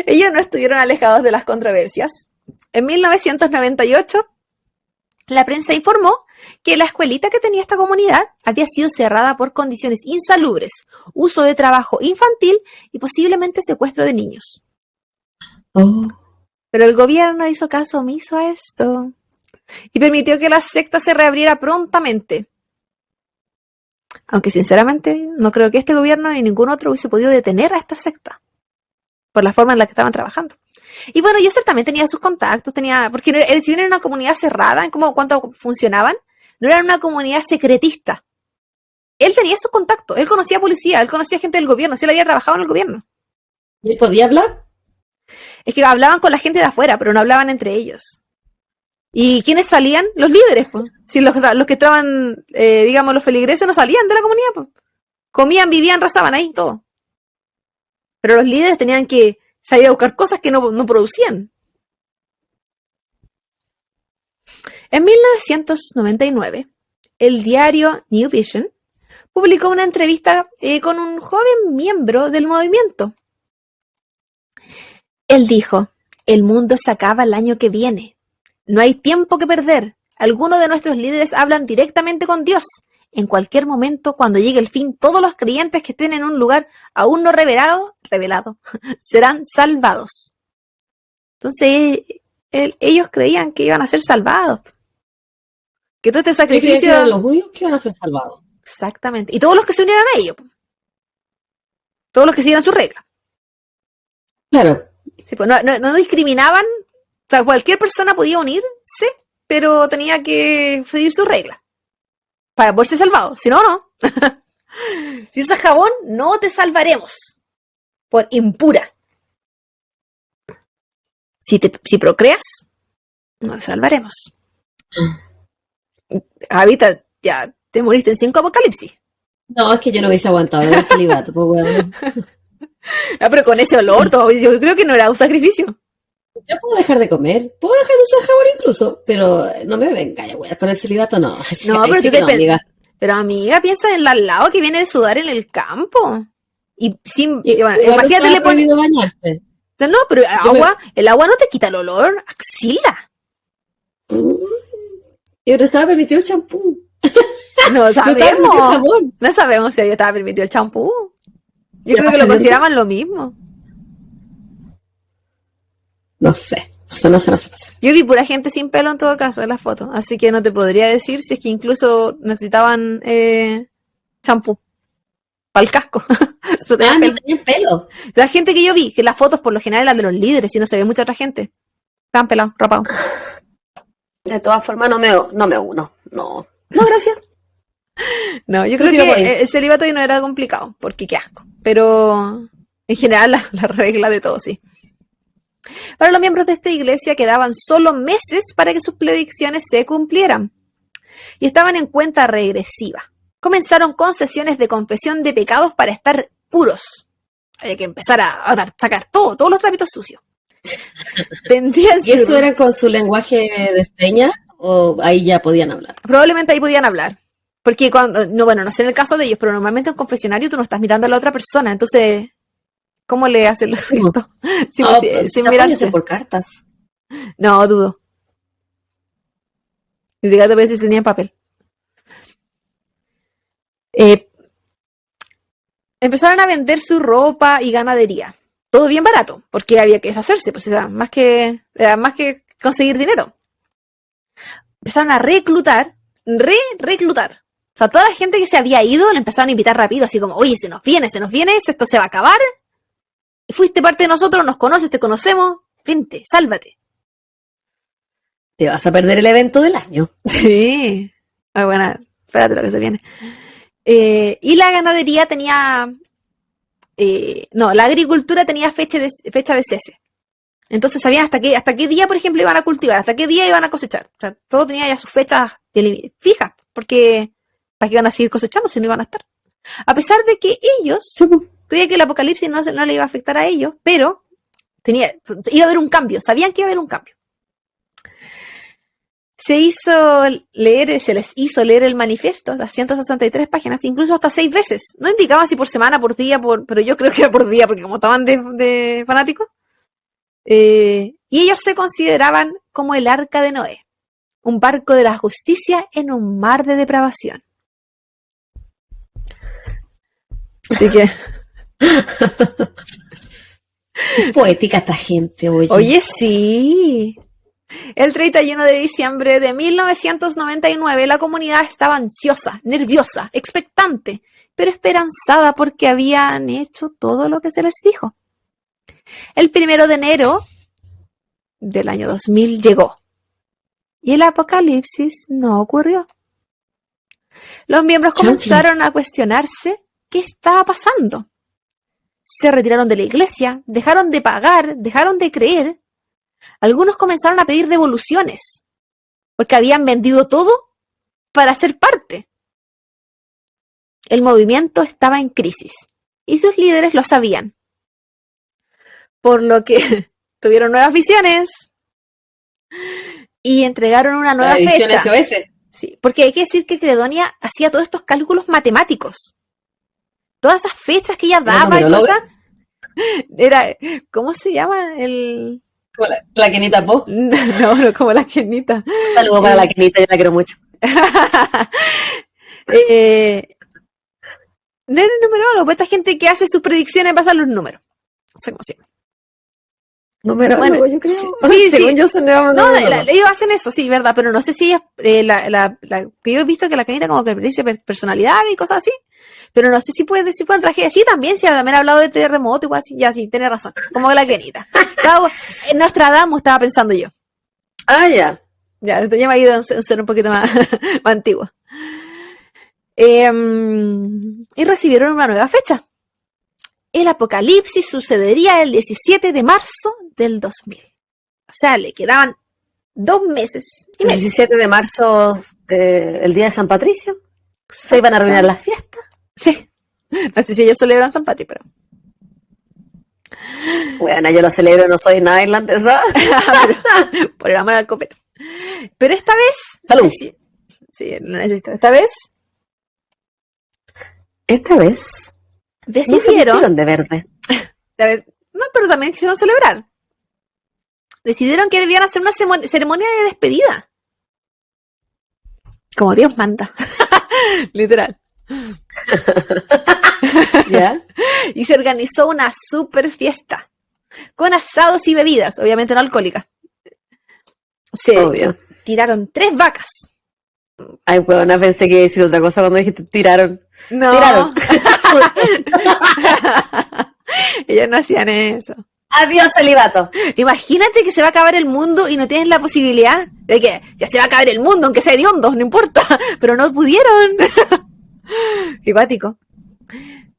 Ellos no estuvieron alejados de las controversias. En 1998, la prensa informó que la escuelita que tenía esta comunidad había sido cerrada por condiciones insalubres, uso de trabajo infantil y posiblemente secuestro de niños. Oh. Pero el gobierno hizo caso omiso a esto y permitió que la secta se reabriera prontamente. Aunque sinceramente no creo que este gobierno ni ningún otro hubiese podido detener a esta secta por la forma en la que estaban trabajando. Y bueno, Yosef también tenía sus contactos, porque si bien era una comunidad cerrada en cuánto funcionaban, no era una comunidad secretista. Él tenía sus contactos, él conocía policía, él conocía gente del gobierno, sí, él había trabajado en el gobierno. ¿Y él podía hablar? Es que hablaban con la gente de afuera, pero no hablaban entre ellos. ¿Y quiénes salían? Los líderes, pues. Si los que estaban, digamos, los feligreses no salían de la comunidad, pues. Comían, vivían, rezaban ahí, todo. Pero los líderes tenían que salir a buscar cosas que no producían. En 1999, el diario New Vision publicó una entrevista con un joven miembro del movimiento. Él dijo: el mundo se acaba el año que viene. No hay tiempo que perder. Algunos de nuestros líderes hablan directamente con Dios. En cualquier momento, cuando llegue el fin, todos los creyentes que estén en un lugar aún no revelado, serán salvados. Entonces, ellos creían que iban a ser salvados. Que todo este sacrificio... Que eran los únicos que iban a ser salvados. Exactamente. Y todos los que se unieran a ellos. Todos los que siguieran su regla. Claro. Sí, pues no discriminaban. O sea, cualquier persona podía unirse, pero tenía que seguir su regla para poder ser salvado. Si no, no. Si usas jabón, no te salvaremos. Por impura. Si procreas, no te salvaremos. Habita, ya te moriste en 5 apocalipsis. No, es que yo no hubiese aguantado el celibato, pues bueno. No, pero con ese olor, todo, yo creo que no era un sacrificio. Yo puedo dejar de comer, puedo dejar de usar jabón incluso, pero no me venga ya, güey, con el celibato no. No, pero sí tú amiga. Pero amiga, piensa en el al lado que viene de sudar en el campo. Y sin, bueno, imagínate, le pones... bañarse. No, pero el agua no te quita el olor, axila. Y ahora estaba permitido el champú. No sabemos si ahí estaba permitido el champú. Yo creo que lo consideraban lo mismo. No sé. Yo vi pura gente sin pelo en todo caso en las fotos, así que no te podría decir si es que incluso necesitaban champú para el casco. No tenían pelo. La gente que yo vi, que las fotos por lo general eran de los líderes y no se ve mucha otra gente. Estaban pelados, rapados. De todas formas no me uno. No, gracias. No, yo creo que el celibato no era complicado, porque qué asco. Pero en general la regla de todo, sí. Para los miembros de esta iglesia quedaban solo meses para que sus predicciones se cumplieran. Y estaban en cuenta regresiva. Comenzaron con sesiones de confesión de pecados para estar puros. Había que empezar a sacar todos los trapitos sucios. ¿Y eso era con su lenguaje de señas o ahí ya podían hablar? Probablemente ahí podían hablar. Porque no sé en el caso de ellos, pero normalmente en confesionario tú no estás mirando a la otra persona, entonces... ¿Cómo le hacen los gestos? Sin mirarse. Por cartas. No, dudo. Ni siquiera te voy a decir si tenían papel. Empezaron a vender su ropa y ganadería. todo bien barato, porque había que deshacerse, pues era más que conseguir dinero. Empezaron a reclutar. O sea, toda la gente que se había ido le empezaron a invitar rápido, así como, oye, se nos viene, esto se va a acabar. Fuiste parte de nosotros, nos conoces, te conocemos, vente, sálvate. Te vas a perder el evento del año. Sí. Ay, bueno, espérate lo que se viene. Y la ganadería tenía... la agricultura tenía fecha de cese. Entonces sabían hasta qué día, por ejemplo, iban a cultivar, hasta qué día iban a cosechar. O sea, todo tenía ya sus fechas fijas, porque ¿para qué iban a seguir cosechando si no iban a estar? A pesar de que ellos creían que el apocalipsis no le iba a afectar a ellos, pero iba a haber un cambio, sabían que iba a haber un cambio. Se les hizo leer el manifiesto, las 163 páginas, incluso hasta 6 veces. No indicaban si por semana, por día, pero yo creo que era por día, porque como estaban de fanáticos. Y ellos se consideraban como el arca de Noé, un barco de la justicia en un mar de depravación. Así que... Qué poética esta gente, oye. Oye, sí. El 31 de diciembre de 1999, la comunidad estaba ansiosa, nerviosa, expectante, pero esperanzada porque habían hecho todo lo que se les dijo. El 1 de enero del año 2000 llegó y el apocalipsis no ocurrió. Los miembros comenzaron a cuestionarse qué estaba pasando. Se retiraron de la iglesia, dejaron de pagar, dejaron de creer. Algunos comenzaron a pedir devoluciones porque habían vendido todo para ser parte. El movimiento estaba en crisis y sus líderes lo sabían. Por lo que tuvieron nuevas visiones y entregaron una nueva fecha. SOS. Sí, porque hay que decir que Credonia hacía todos estos cálculos matemáticos. Todas esas fechas que ella daba y cosas. Era, ¿cómo se llama? Como la Kenita Po. No, como la Kenita. Saludos para la Kenita, yo la quiero mucho. No era el numerólogo, pues esta gente que hace sus predicciones basan los números. No sé cómo se llama. Numerólogo, yo creo. Sí, según sí. yo son ellos hacen eso, sí, verdad, pero no sé si ellos, que yo he visto que la Kenita como que dice personalidad y cosas así, pero no sé si puede decir por tragedia. Sí, también, sí, también ha hablado de terremoto y cosas así, ya sí, tiene razón, como la Kenita. Nostradamus estaba pensando yo. Ah, ya. Ya me ha ido a ser un poquito más antiguo. Y recibieron una nueva fecha. El apocalipsis sucedería el 17 de marzo del 2000. O sea, le quedaban 2 meses. El 17 de marzo, el día de San Patricio. ¿Se iban a arruinar las fiestas? Sí. No sé si ellos celebran San Patricio, pero... Bueno, yo lo celebro, no soy nada irlandesa. Por el amor al copete. Pero esta vez... ¡Salud! Sí, lo necesito. Esta vez no se vistieron de verde. No, pero también quisieron celebrar. Decidieron que debían hacer una ceremonia de despedida. Como Dios manda. Literal. ¿Ya? Y se organizó una super fiesta. Con asados y bebidas, obviamente no alcohólicas. Obvio. Tiraron 3 vacas. Ay, huevona, pensé que iba a decir otra cosa cuando dijiste tiraron. No. Tiraron. Ellos no hacían eso. Adiós, celibato. Imagínate que se va a acabar el mundo y no tienes la posibilidad de que ya se va a acabar el mundo, aunque sea hediondos, no importa. Pero no pudieron. Qué pático.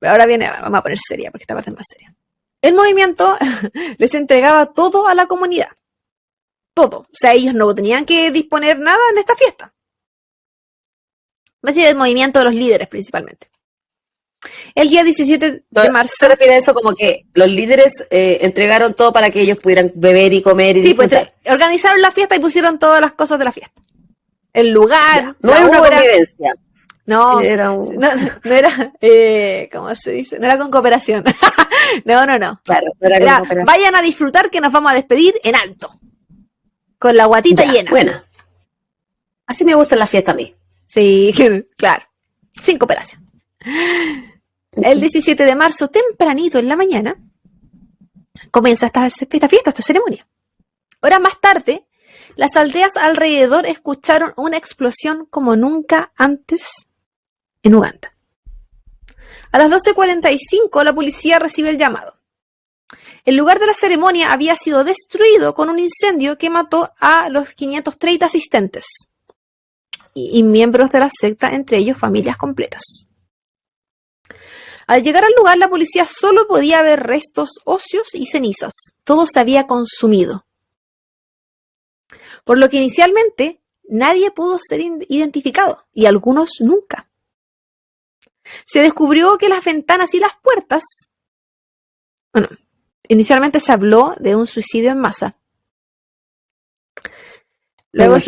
Pero ahora vamos a poner seria, porque esta parte es más seria. El movimiento les entregaba todo a la comunidad. Todo. O sea, ellos no tenían que disponer nada en esta fiesta. Va a ser el movimiento de los líderes, principalmente. El día 17 de marzo... ¿Se refiere a eso como que los líderes entregaron todo para que ellos pudieran beber y comer y disfrutar? Pues organizaron la fiesta y pusieron todas las cosas de la fiesta. El lugar, ya, no era una convivencia. No, era no era, ¿cómo se dice? No era con cooperación. No. Claro, no era con cooperación. Vayan a disfrutar que nos vamos a despedir en alto. Con la guatita llena. Buena. Así me gustan las fiestas a mí. Sí, claro. Sin cooperación. El 17 de marzo, tempranito en la mañana, comienza esta fiesta, esta ceremonia. Horas más tarde, las aldeas alrededor escucharon una explosión como nunca antes en Uganda. A las 12:45 la policía recibe el llamado. El lugar de la ceremonia había sido destruido con un incendio que mató a los 530 asistentes y miembros de la secta, entre ellos familias completas. Al llegar al lugar, la policía solo podía ver restos óseos y cenizas. Todo se había consumido. Por lo que inicialmente nadie pudo ser identificado, y algunos nunca. Se descubrió que las ventanas y las puertas... Bueno, inicialmente se habló de un suicidio en masa. Luego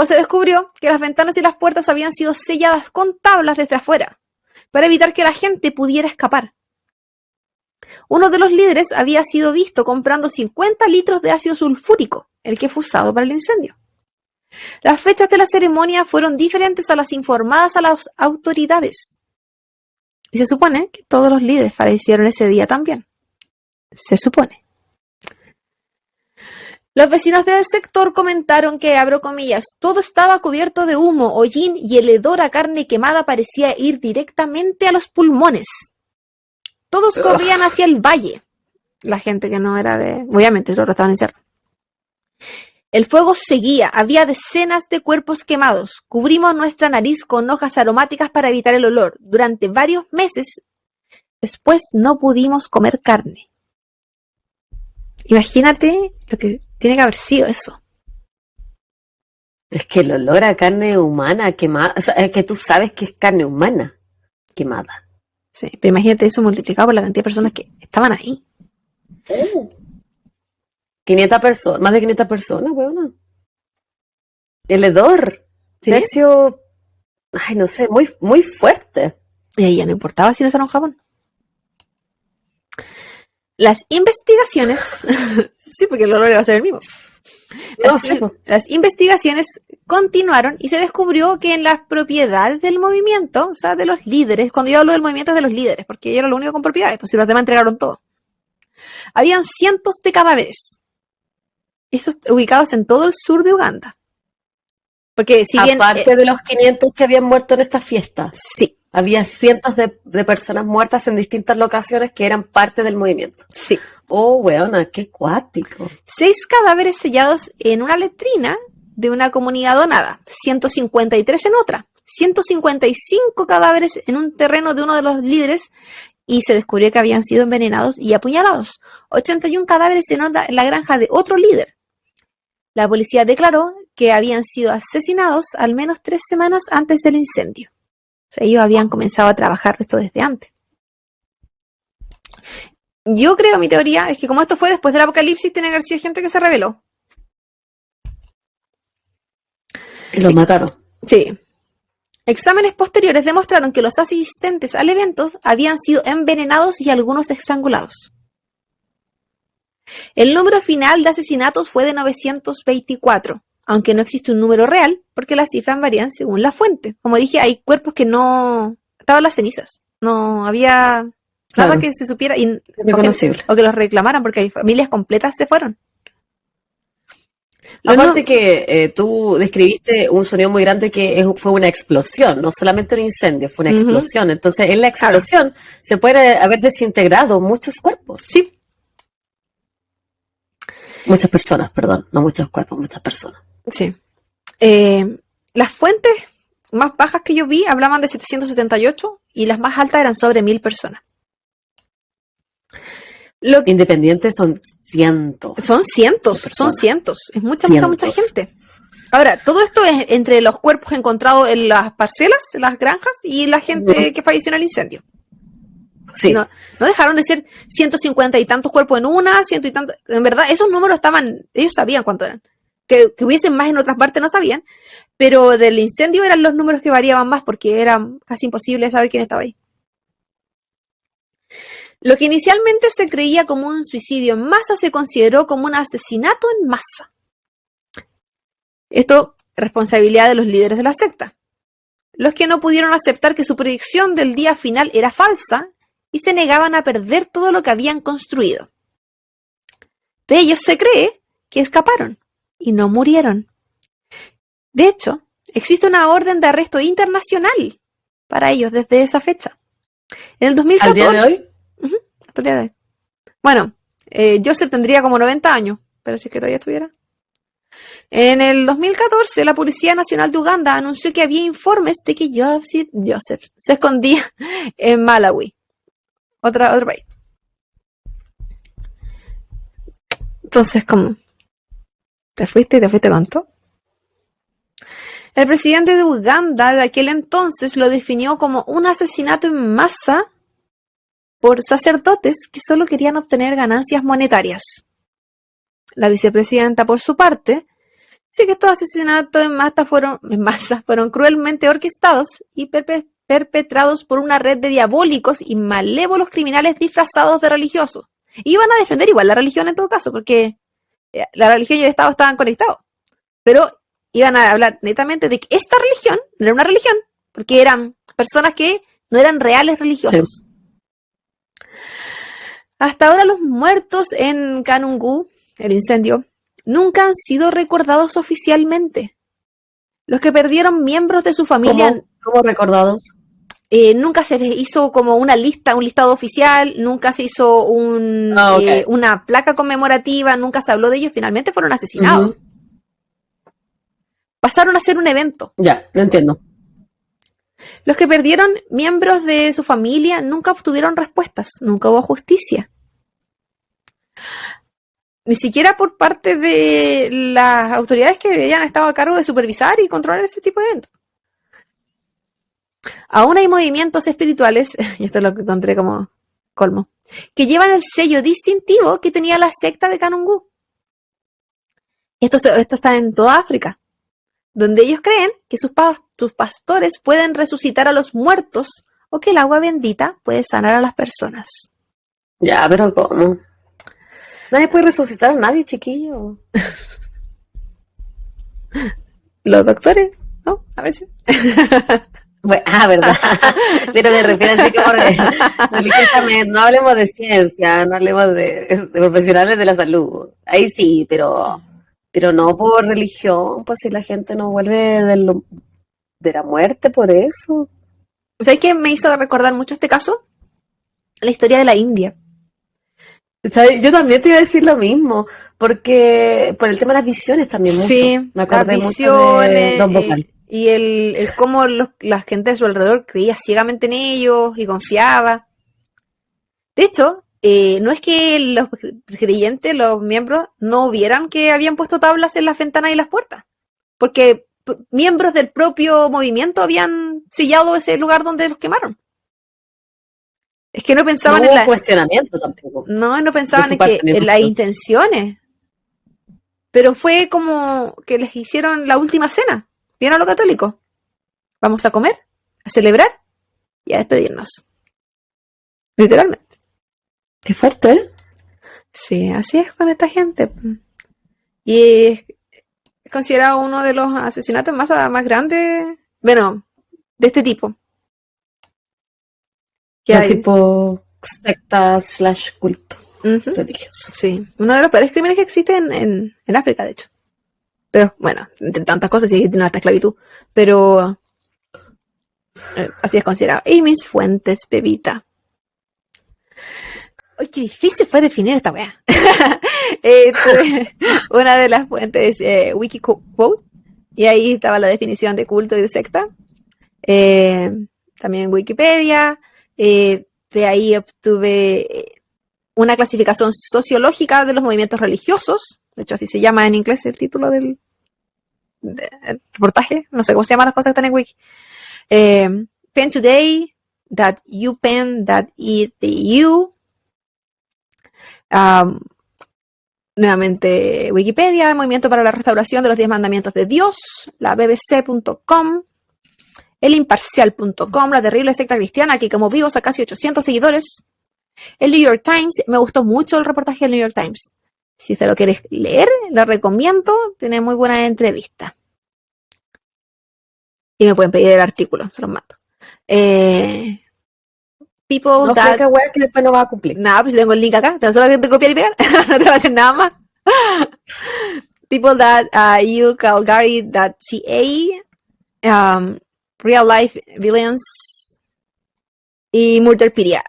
se descubrió que las ventanas y las puertas habían sido selladas con tablas desde afuera, para evitar que la gente pudiera escapar. Uno de los líderes había sido visto comprando 50 litros de ácido sulfúrico, el que fue usado para el incendio. Las fechas de la ceremonia fueron diferentes a las informadas a las autoridades. Y se supone que todos los líderes fallecieron ese día también. Se supone. Los vecinos del sector comentaron que, abro comillas, todo estaba cubierto de humo, hollín y el hedor a carne quemada parecía ir directamente a los pulmones. Todos corrían hacia el valle. La gente que no era de... Obviamente, todos estaban encerrados. El fuego seguía, había decenas de cuerpos quemados. Cubrimos nuestra nariz con hojas aromáticas para evitar el olor. Durante varios meses después no pudimos comer carne. Imagínate lo que tiene que haber sido eso. Es que el olor a carne humana quemada, o sea, es que tú sabes que es carne humana quemada. Sí, pero imagínate eso multiplicado por la cantidad de personas que estaban ahí. 500 personas, más de 500 personas, weón. El hedor, ¿Sí? tercio, ay, no sé, muy, muy fuerte. Y ahí ya no importaba si no era en Japón. Las investigaciones... sí, porque el olor iba a ser el mismo. Las investigaciones continuaron y se descubrió que en las propiedades del movimiento, o sea, de los líderes, cuando yo hablo del movimiento es de los líderes, porque yo era lo único con propiedades, pues si los demás entregaron todo, habían cientos de cadáveres, esos ubicados en todo el sur de Uganda. Porque si bien... Aparte de los 500 que habían muerto en esta fiesta. Sí. Había cientos de personas muertas en distintas locaciones que eran parte del movimiento. Sí. Oh, weona, qué cuático. 6 cadáveres sellados en una letrina de una comunidad donada, 153 en otra, 155 cadáveres en un terreno de uno de los líderes y se descubrió que habían sido envenenados y apuñalados, 81 cadáveres en la granja de otro líder. La policía declaró que habían sido asesinados al menos 3 semanas antes del incendio. O sea, ellos habían comenzado a trabajar esto desde antes. Yo creo, mi teoría, es que como esto fue después del apocalipsis, tiene que haber sido gente que se rebeló. Y los mataron. Sí. Exámenes posteriores demostraron que los asistentes al evento habían sido envenenados y algunos estrangulados. El número final de asesinatos fue de 924, aunque no existe un número real, porque las cifras varían según la fuente. Como dije, hay cuerpos que no... Estaban las cenizas. No había nada que se supiera. O que los reclamaran, porque hay familias completas se fueron. Aparte que tú describiste un sonido muy grande que fue una explosión, no solamente un incendio, fue una explosión. Entonces, en la explosión se puede haber desintegrado muchos cuerpos. Sí. Muchas personas, perdón, no muchos cuerpos, muchas personas. Sí. Las fuentes más bajas que yo vi hablaban de 778 y las más altas eran sobre 1000 personas. Independientes son cientos. Son cientos. Es mucha gente. Ahora, todo esto es entre los cuerpos encontrados en las parcelas, en las granjas y la gente que falleció en el incendio. Sí. No dejaron de ser 150 y tantos cuerpos en una, 100 y tantos. En verdad, esos números estaban, ellos sabían cuánto eran. Que hubiesen más en otras partes no sabían, pero del incendio eran los números que variaban más porque era casi imposible saber quién estaba ahí. Lo que inicialmente se creía como un suicidio en masa se consideró como un asesinato en masa. Esto es responsabilidad de los líderes de la secta, los que no pudieron aceptar que su predicción del día final era falsa y se negaban a perder todo lo que habían construido. de ellos se cree que escaparon y no murieron. De hecho, existe una orden de arresto internacional para ellos desde esa fecha. En el 2014... ¿Al día de hoy? Hasta el día de hoy. Bueno, Joseph tendría como 90 años, pero si es que todavía estuviera. En el 2014, la Policía Nacional de Uganda anunció que había informes de que Joseph se escondía en Malawi, otro país. Entonces, ¿cómo? ¿Te fuiste con todo? El presidente de Uganda de aquel entonces lo definió como un asesinato en masa por sacerdotes que solo querían obtener ganancias monetarias. La vicepresidenta, por su parte, dice que estos asesinatos en masa fueron cruelmente orquestados y perpetrados por una red de diabólicos y malévolos criminales disfrazados de religiosos. Y iban a defender igual la religión en todo caso, porque la religión y el Estado estaban conectados. Pero iban a hablar netamente de que esta religión no era una religión, porque eran personas que no eran reales religiosos. Sí. Hasta ahora los muertos en Kanungu, el incendio, nunca han sido recordados oficialmente. Los que perdieron miembros de su familia... ¿Cómo recordados? Nunca se les hizo como una lista, un listado oficial, nunca se hizo una placa conmemorativa, nunca se habló de ellos, finalmente fueron asesinados. Pasaron a ser un evento. Ya, lo entiendo. Los que perdieron miembros de su familia nunca obtuvieron respuestas, nunca hubo justicia. Ni siquiera por parte de las autoridades que habían estado a cargo de supervisar y controlar ese tipo de eventos. Aún hay movimientos espirituales, y esto es lo que encontré como colmo, que llevan el sello distintivo que tenía la secta de Kanungu. Esto está en toda África, donde ellos creen que sus pastores pueden resucitar a los muertos o que el agua bendita puede sanar a las personas. Ya, pero ¿cómo? Nadie puede resucitar a nadie, chiquillo. Los doctores, ¿no? A veces. Bueno, verdad. Pero me refiero así como religiosamente. No hablemos de ciencia, no hablemos de profesionales de la salud. Ahí sí, pero no por religión, pues si la gente no vuelve de la muerte por eso. ¿Sabes qué me hizo recordar mucho este caso? La historia de la India. ¿Sabes? Yo también te iba a decir lo mismo, porque por el tema de las visiones también mucho. Sí, me acordé mucho de Don Vocal. Y el cómo la gente de su alrededor creía ciegamente en ellos y confiaba. De hecho, no es que los creyentes, los miembros, no vieran que habían puesto tablas en las ventanas y las puertas, porque miembros del propio movimiento habían sellado ese lugar donde los quemaron. Es que no pensaban en cuestionamiento tampoco. No pensaban en las intenciones. Pero fue como que les hicieron la última cena. Bien a lo católico. Vamos a comer, a celebrar y a despedirnos. Literalmente. Qué fuerte, ¿eh? Sí, así es con esta gente. Y es considerado uno de los asesinatos más grandes, bueno, de este tipo. Tipo secta / culto religioso. Sí, uno de los peores crímenes que existen en África, de hecho. Pero, bueno, entre tantas cosas, sí, tiene hasta esclavitud. Pero así es considerado. Y mis fuentes, bebita. Ay, qué difícil fue definir esta weá. Una de las fuentes Wikiquote. Y ahí estaba la definición de culto y de secta. También Wikipedia. De ahí obtuve una clasificación sociológica de los movimientos religiosos. De hecho, así se llama en inglés el título del reportaje. No sé cómo se llaman las cosas que están en Wiki. pentoday.upenn.edu. Nuevamente Wikipedia, el Movimiento para la Restauración de los 10 Mandamientos de Dios, la bbc.com, elimparcial.com, la terrible secta cristiana que como vivos a casi 800 seguidores. El New York Times, me gustó mucho el reportaje del New York Times. Si usted lo quiere leer, lo recomiendo, tiene muy buena entrevista. Y me pueden pedir el artículo, se los mando. No fue que después no va a cumplir. Nada, pues si tengo el link acá, te solo que te copiar y pegar, no te va a hacer nada más. People that you Calgary.ca, Real Life Villains y Murderpedia.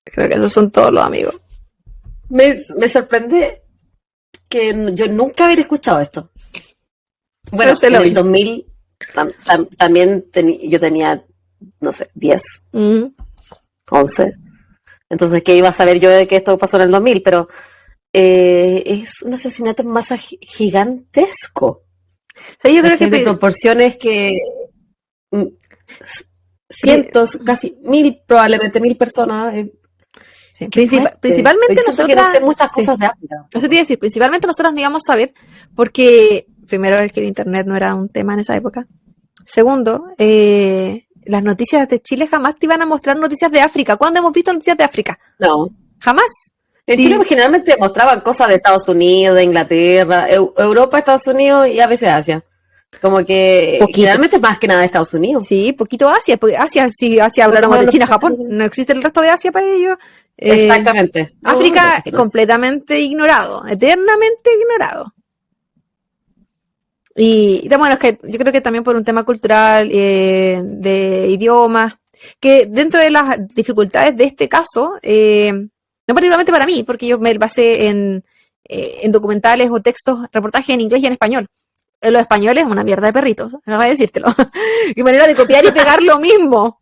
Creo que esos son todos los amigos. Me sorprende que yo nunca hubiera escuchado esto. Bueno, en el 2000 también yo tenía, no sé, 10, 11. Entonces, ¿qué iba a saber yo de que esto pasó en el 2000? Pero es un asesinato más gigantesco. O sea, yo creo que de proporciones que cientos, casi 1000, probablemente 1000 personas. Sí, principalmente nosotros. Que no sé muchas cosas de África. Eso te iba a decir, principalmente nosotros no íbamos a saber, porque primero es que el internet no era un tema en esa época. Segundo, las noticias de Chile jamás te iban a mostrar noticias de África. ¿Cuándo hemos visto noticias de África? No. Jamás. En Chile generalmente mostraban cosas de Estados Unidos, de Inglaterra, Europa, Estados Unidos y a veces Asia. Como que poquito. Generalmente más que nada de Estados Unidos. Sí, poquito Asia. Porque Asia, sí, Asia hablamos de China, Japón. No existe el resto de Asia para ellos. Exactamente. África completamente ignorado, eternamente ignorado. Y bueno, es que yo creo que también por un tema cultural, de idiomas, que dentro de las dificultades de este caso, no particularmente para mí, porque yo me basé en documentales o textos, reportajes en inglés y en español. Los españoles es una mierda de perritos, me va a decírtelo. Y manera de copiar y pegar lo mismo.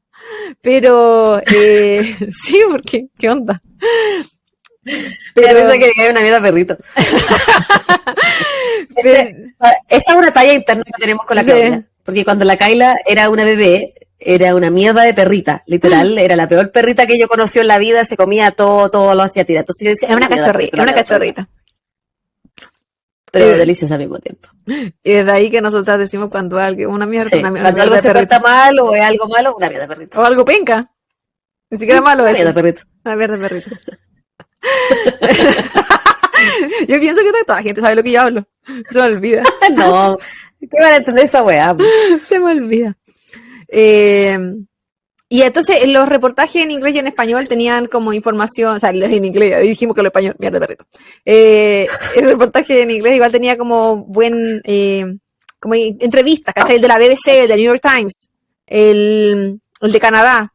Pero, sí, porque, ¿qué onda? Pero eso que hay una mierda de perrito. Esa es una talla interna que tenemos con la Claudia. Porque cuando la Kayla era una bebé, era una mierda de perrita. Literal, era la peor perrita que yo conocí en la vida, se comía todo lo hacía tirar. Entonces yo decía, es una cachorrita. Pero deliciosa al mismo tiempo. Y desde ahí que nosotras decimos cuando algo una mierda, sí, una mierda. Cuando algo se porta mal o es algo malo, una mierda de perrito. O algo penca. Ni siquiera malo una eso. Mierda de perrito. Una mierda de perrito. Yo pienso que toda la gente sabe lo que yo hablo. Se me olvida. No, ¿qué van a entender esa weá? Se me olvida. Y entonces los reportajes en inglés y en español tenían como información, o sea, en inglés, dijimos que lo español, mierda de perrito. El reportaje en inglés igual tenía como como entrevistas, ¿cachai? El de la BBC, el de New York Times, el de Canadá,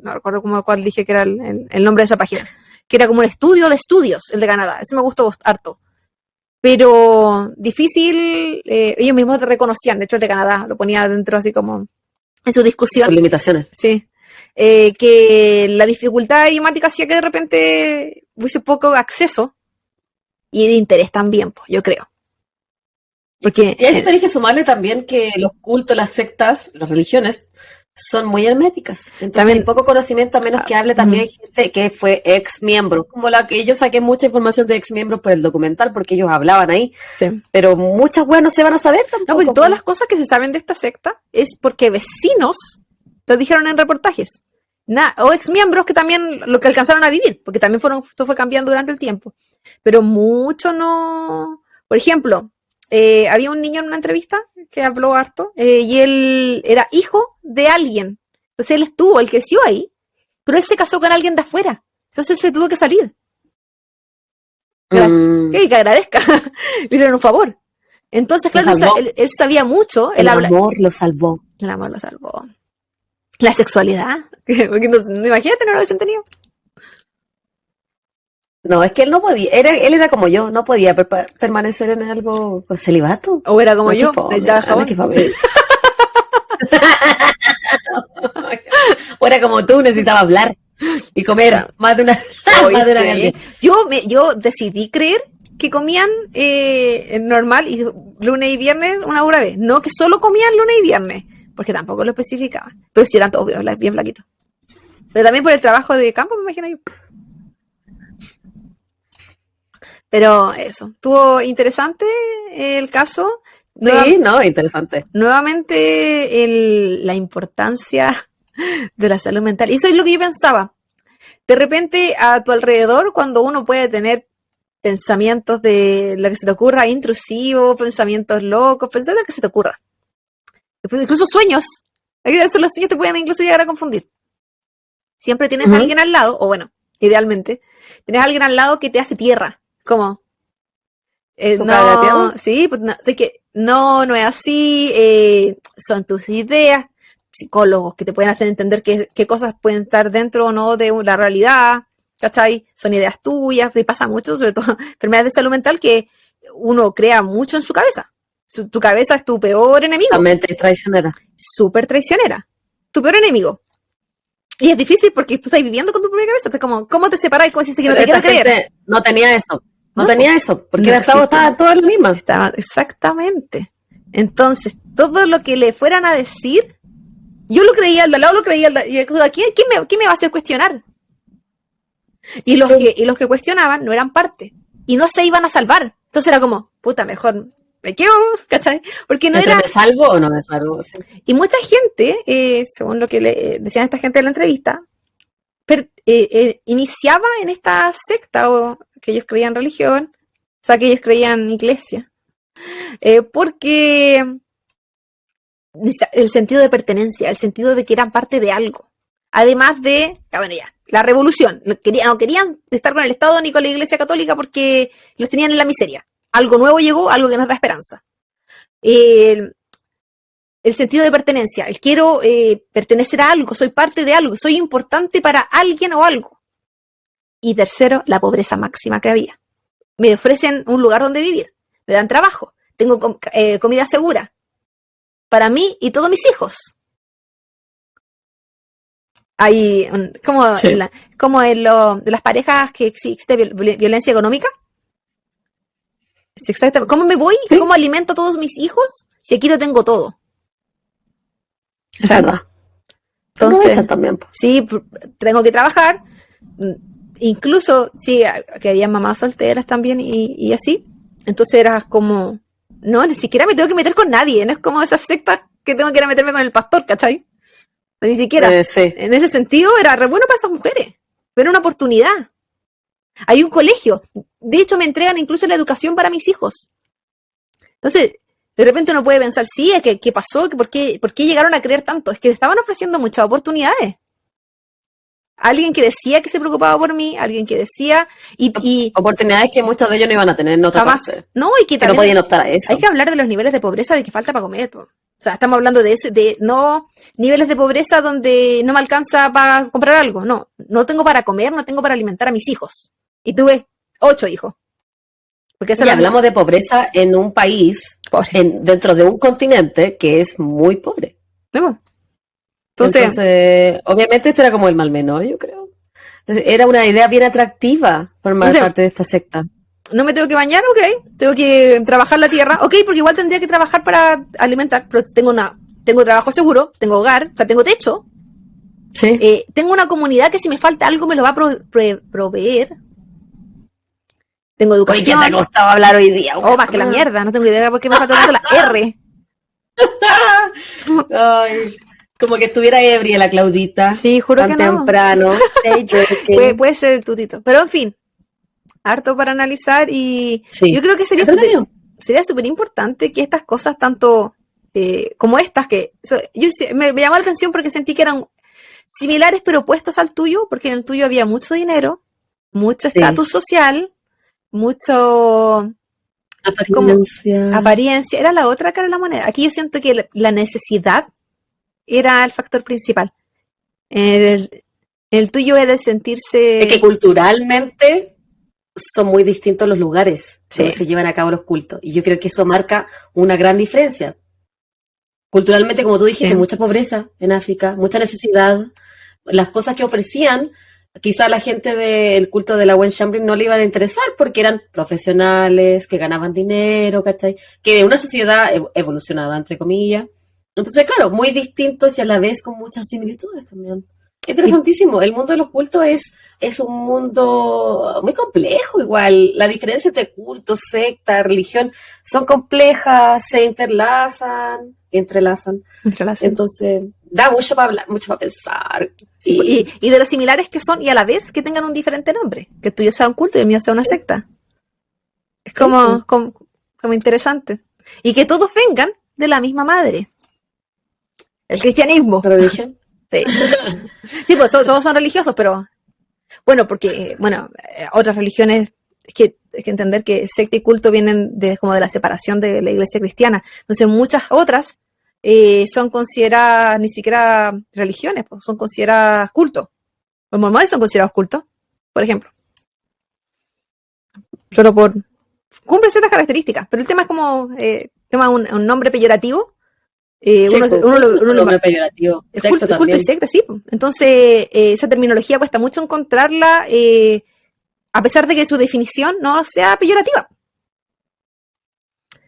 no recuerdo cuál dije que era el nombre de esa página, que era como un estudio de estudios, el de Canadá, ese me gustó harto. Pero difícil, ellos mismos te reconocían, de hecho el de Canadá lo ponía dentro así como en su discusión. Sus limitaciones. Sí. Que la dificultad idiomática hacía que de repente hubiese poco acceso y de interés también, pues, yo creo. Porque, y a eso tenés que sumarle también que los cultos, las sectas, las religiones, son muy herméticas. Entonces también, hay poco conocimiento, a menos que hable también gente que fue ex miembro. Como la que yo saqué mucha información de ex miembros por el documental, porque ellos hablaban ahí. Sí. Pero muchas weas no se van a saber tampoco. No, pues todas las cosas que se saben de esta secta es porque vecinos lo dijeron en reportajes. O ex miembros que también lo que alcanzaron a vivir, porque también esto fue cambiando durante el tiempo. Pero mucho no. Por ejemplo, había un niño en una entrevista que habló harto, y él era hijo de alguien. Entonces él creció ahí, pero él se casó con alguien de afuera. Entonces se tuvo que salir. Que agradezca. Le hicieron un favor. Entonces, claro, él sabía mucho. El amor lo salvó. El amor lo salvó. La sexualidad. Imagínate, no lo hubiesen tenido. No, es que él no podía, él era como yo, no podía permanecer en algo con celibato. O era como yo, necesitaba jabón. O era como tú, necesitaba hablar y comer más de una vez. Yo decidí creer que comían normal y lunes y viernes una hora vez. No que solo comían lunes y viernes, porque tampoco lo especificaban. Pero sí eran todos bien flaquitos. Pero también por el trabajo de campo, me imagino yo. Pero eso, estuvo interesante el caso. Sí, interesante. Nuevamente la importancia de la salud mental. Y eso es lo que yo pensaba. De repente, a tu alrededor, cuando uno puede tener pensamientos de lo que se te ocurra, intrusivos, pensamientos locos, pensar lo que se te ocurra. Después, incluso sueños. Los sueños te pueden incluso llegar a confundir. Siempre tienes a alguien al lado, o bueno, idealmente, tienes a alguien al lado que te hace tierra. ¿Cómo? ¿Tocada de la No, tierra? sí, pues no, sé que no es así, son tus ideas, psicólogos que te pueden hacer entender qué cosas pueden estar dentro o no de la realidad, ¿cachai? Son ideas tuyas, te pasa mucho, sobre todo enfermedades de salud mental, que uno crea mucho en su cabeza. Tu cabeza es tu peor enemigo, La mente es traicionera. súper traicionera, tu peor enemigo. Y es difícil porque tú estás viviendo con tu propia cabeza, entonces como, ¿cómo te separas? ¿Cómo dices que no Pero te quiero esta creer? gente no tenía eso. No No, tenía eso, porque no estaban existe. todas las mismas. Estaba, exactamente. Entonces, todo lo que le fueran a decir, yo lo creía, al de al lado lo creía, ¿quién me va a hacer cuestionar? Sí. Y los que cuestionaban no eran parte. Y no se iban a salvar. Entonces era como, puta, mejor me quedo, ¿cachai? Porque no ¿Entre era. me salvo o no me salvo? Sí. Y mucha gente, según lo que le decían esta gente de la entrevista, iniciaba en esta secta o que ellos creían religión, o sea, que ellos creían iglesia, porque el sentido de pertenencia, el sentido de que eran parte de algo. Además de, bueno, ya, la revolución. No querían estar con el Estado ni con la Iglesia Católica porque los tenían en la miseria. Algo nuevo llegó, algo que nos da esperanza. El sentido de pertenencia, el quiero pertenecer a algo, soy parte de algo, soy importante para alguien o algo. Y tercero, la pobreza máxima que había. Me ofrecen un lugar donde vivir, me dan trabajo, tengo comida segura para mí y todos mis hijos. Hay Sí. como en de las parejas que existe violencia económica. Es exactamente. ¿Cómo me voy y Sí, cómo alimento a todos mis hijos si aquí lo tengo todo? es verdad. Se Entonces, aprovechan también, po. sí, tengo que trabajar. Incluso, sí, que había mamás solteras también y así. Entonces era como, no, ni siquiera me tengo que meter con nadie. No es como esas sectas que tengo que ir a meterme con el pastor, ¿cachai? Ni siquiera. Sí. En ese sentido era re bueno para esas mujeres. Pero era una oportunidad. Hay un colegio. De hecho, me entregan incluso la educación para mis hijos. Entonces, de repente uno puede pensar, sí, ¿qué pasó? ¿Por qué llegaron a creer tanto? Es que te estaban ofreciendo muchas oportunidades. Alguien que decía que se preocupaba por mí, alguien que decía, y Oportunidades que muchos de ellos no iban a tener en otra jamás. parte. No, y que Que no también podían optar a hay eso. que hablar de los niveles de pobreza de que falta para comer. Po. O sea, estamos hablando de no niveles de pobreza donde no me alcanza para comprar algo. No, no tengo para comer, no tengo para alimentar a mis hijos. Y tuve 8 hijos. Porque eso Y es lo hablamos de pobreza en un país, pobre. dentro de un continente que es muy pobre. ¿No? Entonces, Entonces, obviamente este era como el mal menor, yo creo. Era una idea bien atractiva formar entonces, parte de esta secta. no me tengo que bañar, ok. Tengo que trabajar la tierra, ok, porque igual tendría que trabajar para alimentar, pero tengo trabajo seguro, tengo hogar, o sea, tengo techo. Sí. Tengo una comunidad que si me falta algo me lo va a proveer. Tengo Oye, ¿qué te ha educación. costado hablar hoy día, Oh, más que la weón? mierda. No tengo idea por qué me falta tanto la R. Ay, como que estuviera ebria la Claudita Sí, juro tan que no. temprano. Day drinking. Puede ser el tutito. Pero en fin, harto para analizar y yo Sí. creo que Entretenido. sería súper importante que estas cosas, tanto como estas, me llamó la atención porque sentí que eran similares pero opuestos al tuyo, porque en el tuyo había mucho dinero, mucho Sí. estatus social, mucho como Apariencia. apariencia, era la otra cara de la moneda. Aquí yo siento que la necesidad era el factor principal. El tuyo era el Es que sentirse, culturalmente son muy distintos los lugares donde sí, se llevan a cabo los cultos. Y yo creo que eso marca una gran diferencia. Culturalmente, como tú dijiste, sí, mucha pobreza en África, mucha necesidad. Las cosas que ofrecían, quizá la gente del culto de la Wen Shamrin no le iban a interesar porque eran profesionales, que ganaban dinero, ¿cachai? Que una sociedad evolucionada, entre comillas. Entonces, claro, muy distintos y a la vez con muchas similitudes también. y, Interesantísimo. El mundo de los cultos es un mundo muy complejo igual. La diferencia entre culto, secta, religión son complejas, se entrelazan. entrelazan. Entonces, da mucho para hablar, mucho para pensar. Sí, Y y de lo similares que son y a la vez que tengan un diferente nombre, que el tuyo sea un culto y el mío sea una sí, secta. Es sí, pues, como interesante. Y que todos vengan de la misma madre, el cristianismo. la religión. Sí, sí pues todos son religiosos, pero bueno, porque, bueno, otras religiones es que entender que secta y culto vienen como de la separación de la iglesia cristiana. Entonces muchas otras son consideradas ni siquiera religiones, pues, son consideradas cultos. Los mormones son considerados cultos, por ejemplo. Solo por... Cumplen ciertas características, pero el tema es como... toma un nombre peyorativo. Nombre peyorativo. Es culto y secta, sí. Entonces, esa terminología cuesta mucho encontrarla, a pesar de que su definición no sea peyorativa.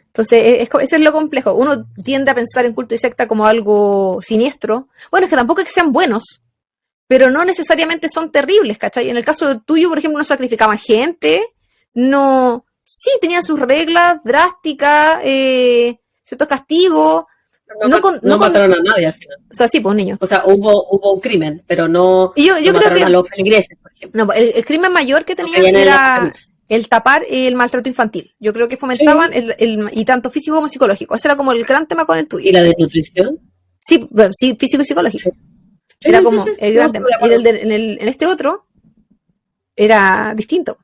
Entonces, eso es lo complejo. Uno tiende a pensar en culto y secta como algo siniestro. Bueno, es que tampoco es que sean buenos, pero no necesariamente son terribles, ¿cachai? En el caso tuyo, por ejemplo, no sacrificaban gente, no... Sí, tenían sus reglas drásticas, ciertos castigos. No mataron a nadie al final. O sea, sí, pues un niño. O sea, hubo un crimen, pero no, yo no mataron creo a los feligreses, por ejemplo. No, el crimen mayor que tenían era el tapar el maltrato infantil. Yo creo que fomentaban y tanto físico como psicológico. Ese era como el gran tema con el tuyo. ¿Y la desnutrición? Sí, físico y psicológico. Sí. Era como el gran tema. Y en este otro era distinto.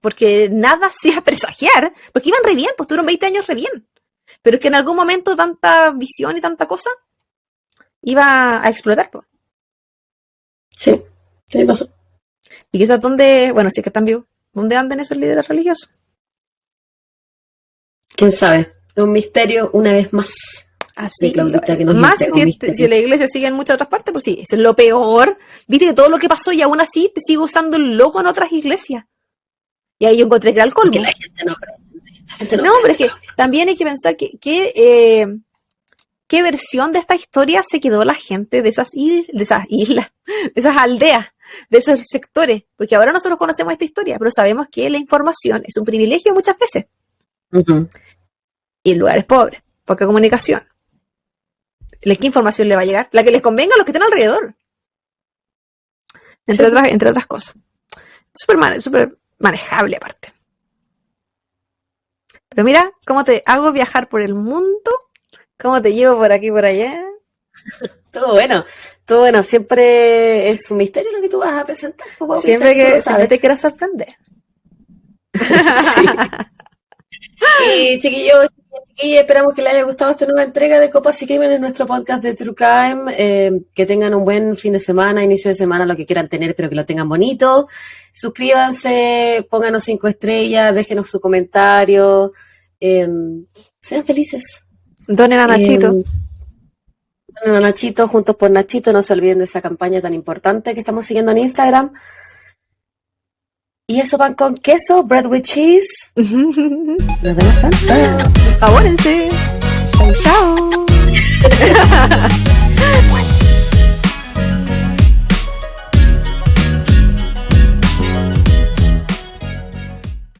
Porque nada hacía presagiar, porque iban re bien, pues tuvieron 20 años re bien. Pero es que en algún momento tanta visión y tanta cosa iba a explotar, pues. Sí pasó. Y quizás donde, bueno, sí que están vivos, ¿dónde andan esos líderes religiosos? ¿Quién sabe? Es un misterio una vez más. Así, Claudita, que nos más si la iglesia sigue en muchas otras partes, pues sí, eso es lo peor. Viste que todo lo que pasó y aún así te sigue usando el logo en otras iglesias. Y ahí yo encontré que era el colmo. Que la gente no aprende. No, pero es que también hay que pensar qué versión de esta historia se quedó la gente de esas islas, de esas aldeas, de esos sectores. Porque ahora nosotros conocemos esta historia, pero sabemos que la información es un privilegio muchas veces. Uh-huh. Y en lugares pobres, poca comunicación. ¿Qué información le va a llegar? La que les convenga a los que están alrededor. Entre otras cosas. Súper manejable aparte. Pero mira cómo te hago viajar por el mundo, cómo te llevo por aquí y por allá. Todo bueno. Siempre es un misterio lo que tú vas a presentar. Siempre te quiero sorprender. Sí. Y chiquillos, esperamos que les haya gustado esta nueva entrega de Copas y Crímenes, nuestro podcast de True Crime. Que tengan un buen fin de semana, inicio de semana, lo que quieran tener, pero que lo tengan bonito. Suscríbanse, pónganos 5 estrellas, déjenos su comentario. Sean felices. Donen a Nachito. Donen a Nachito, Juntos por Nachito. No se olviden de esa campaña tan importante que estamos siguiendo en Instagram. Y eso, pan con queso, bread with cheese. Nos vemos pronto. Favórense. Chao.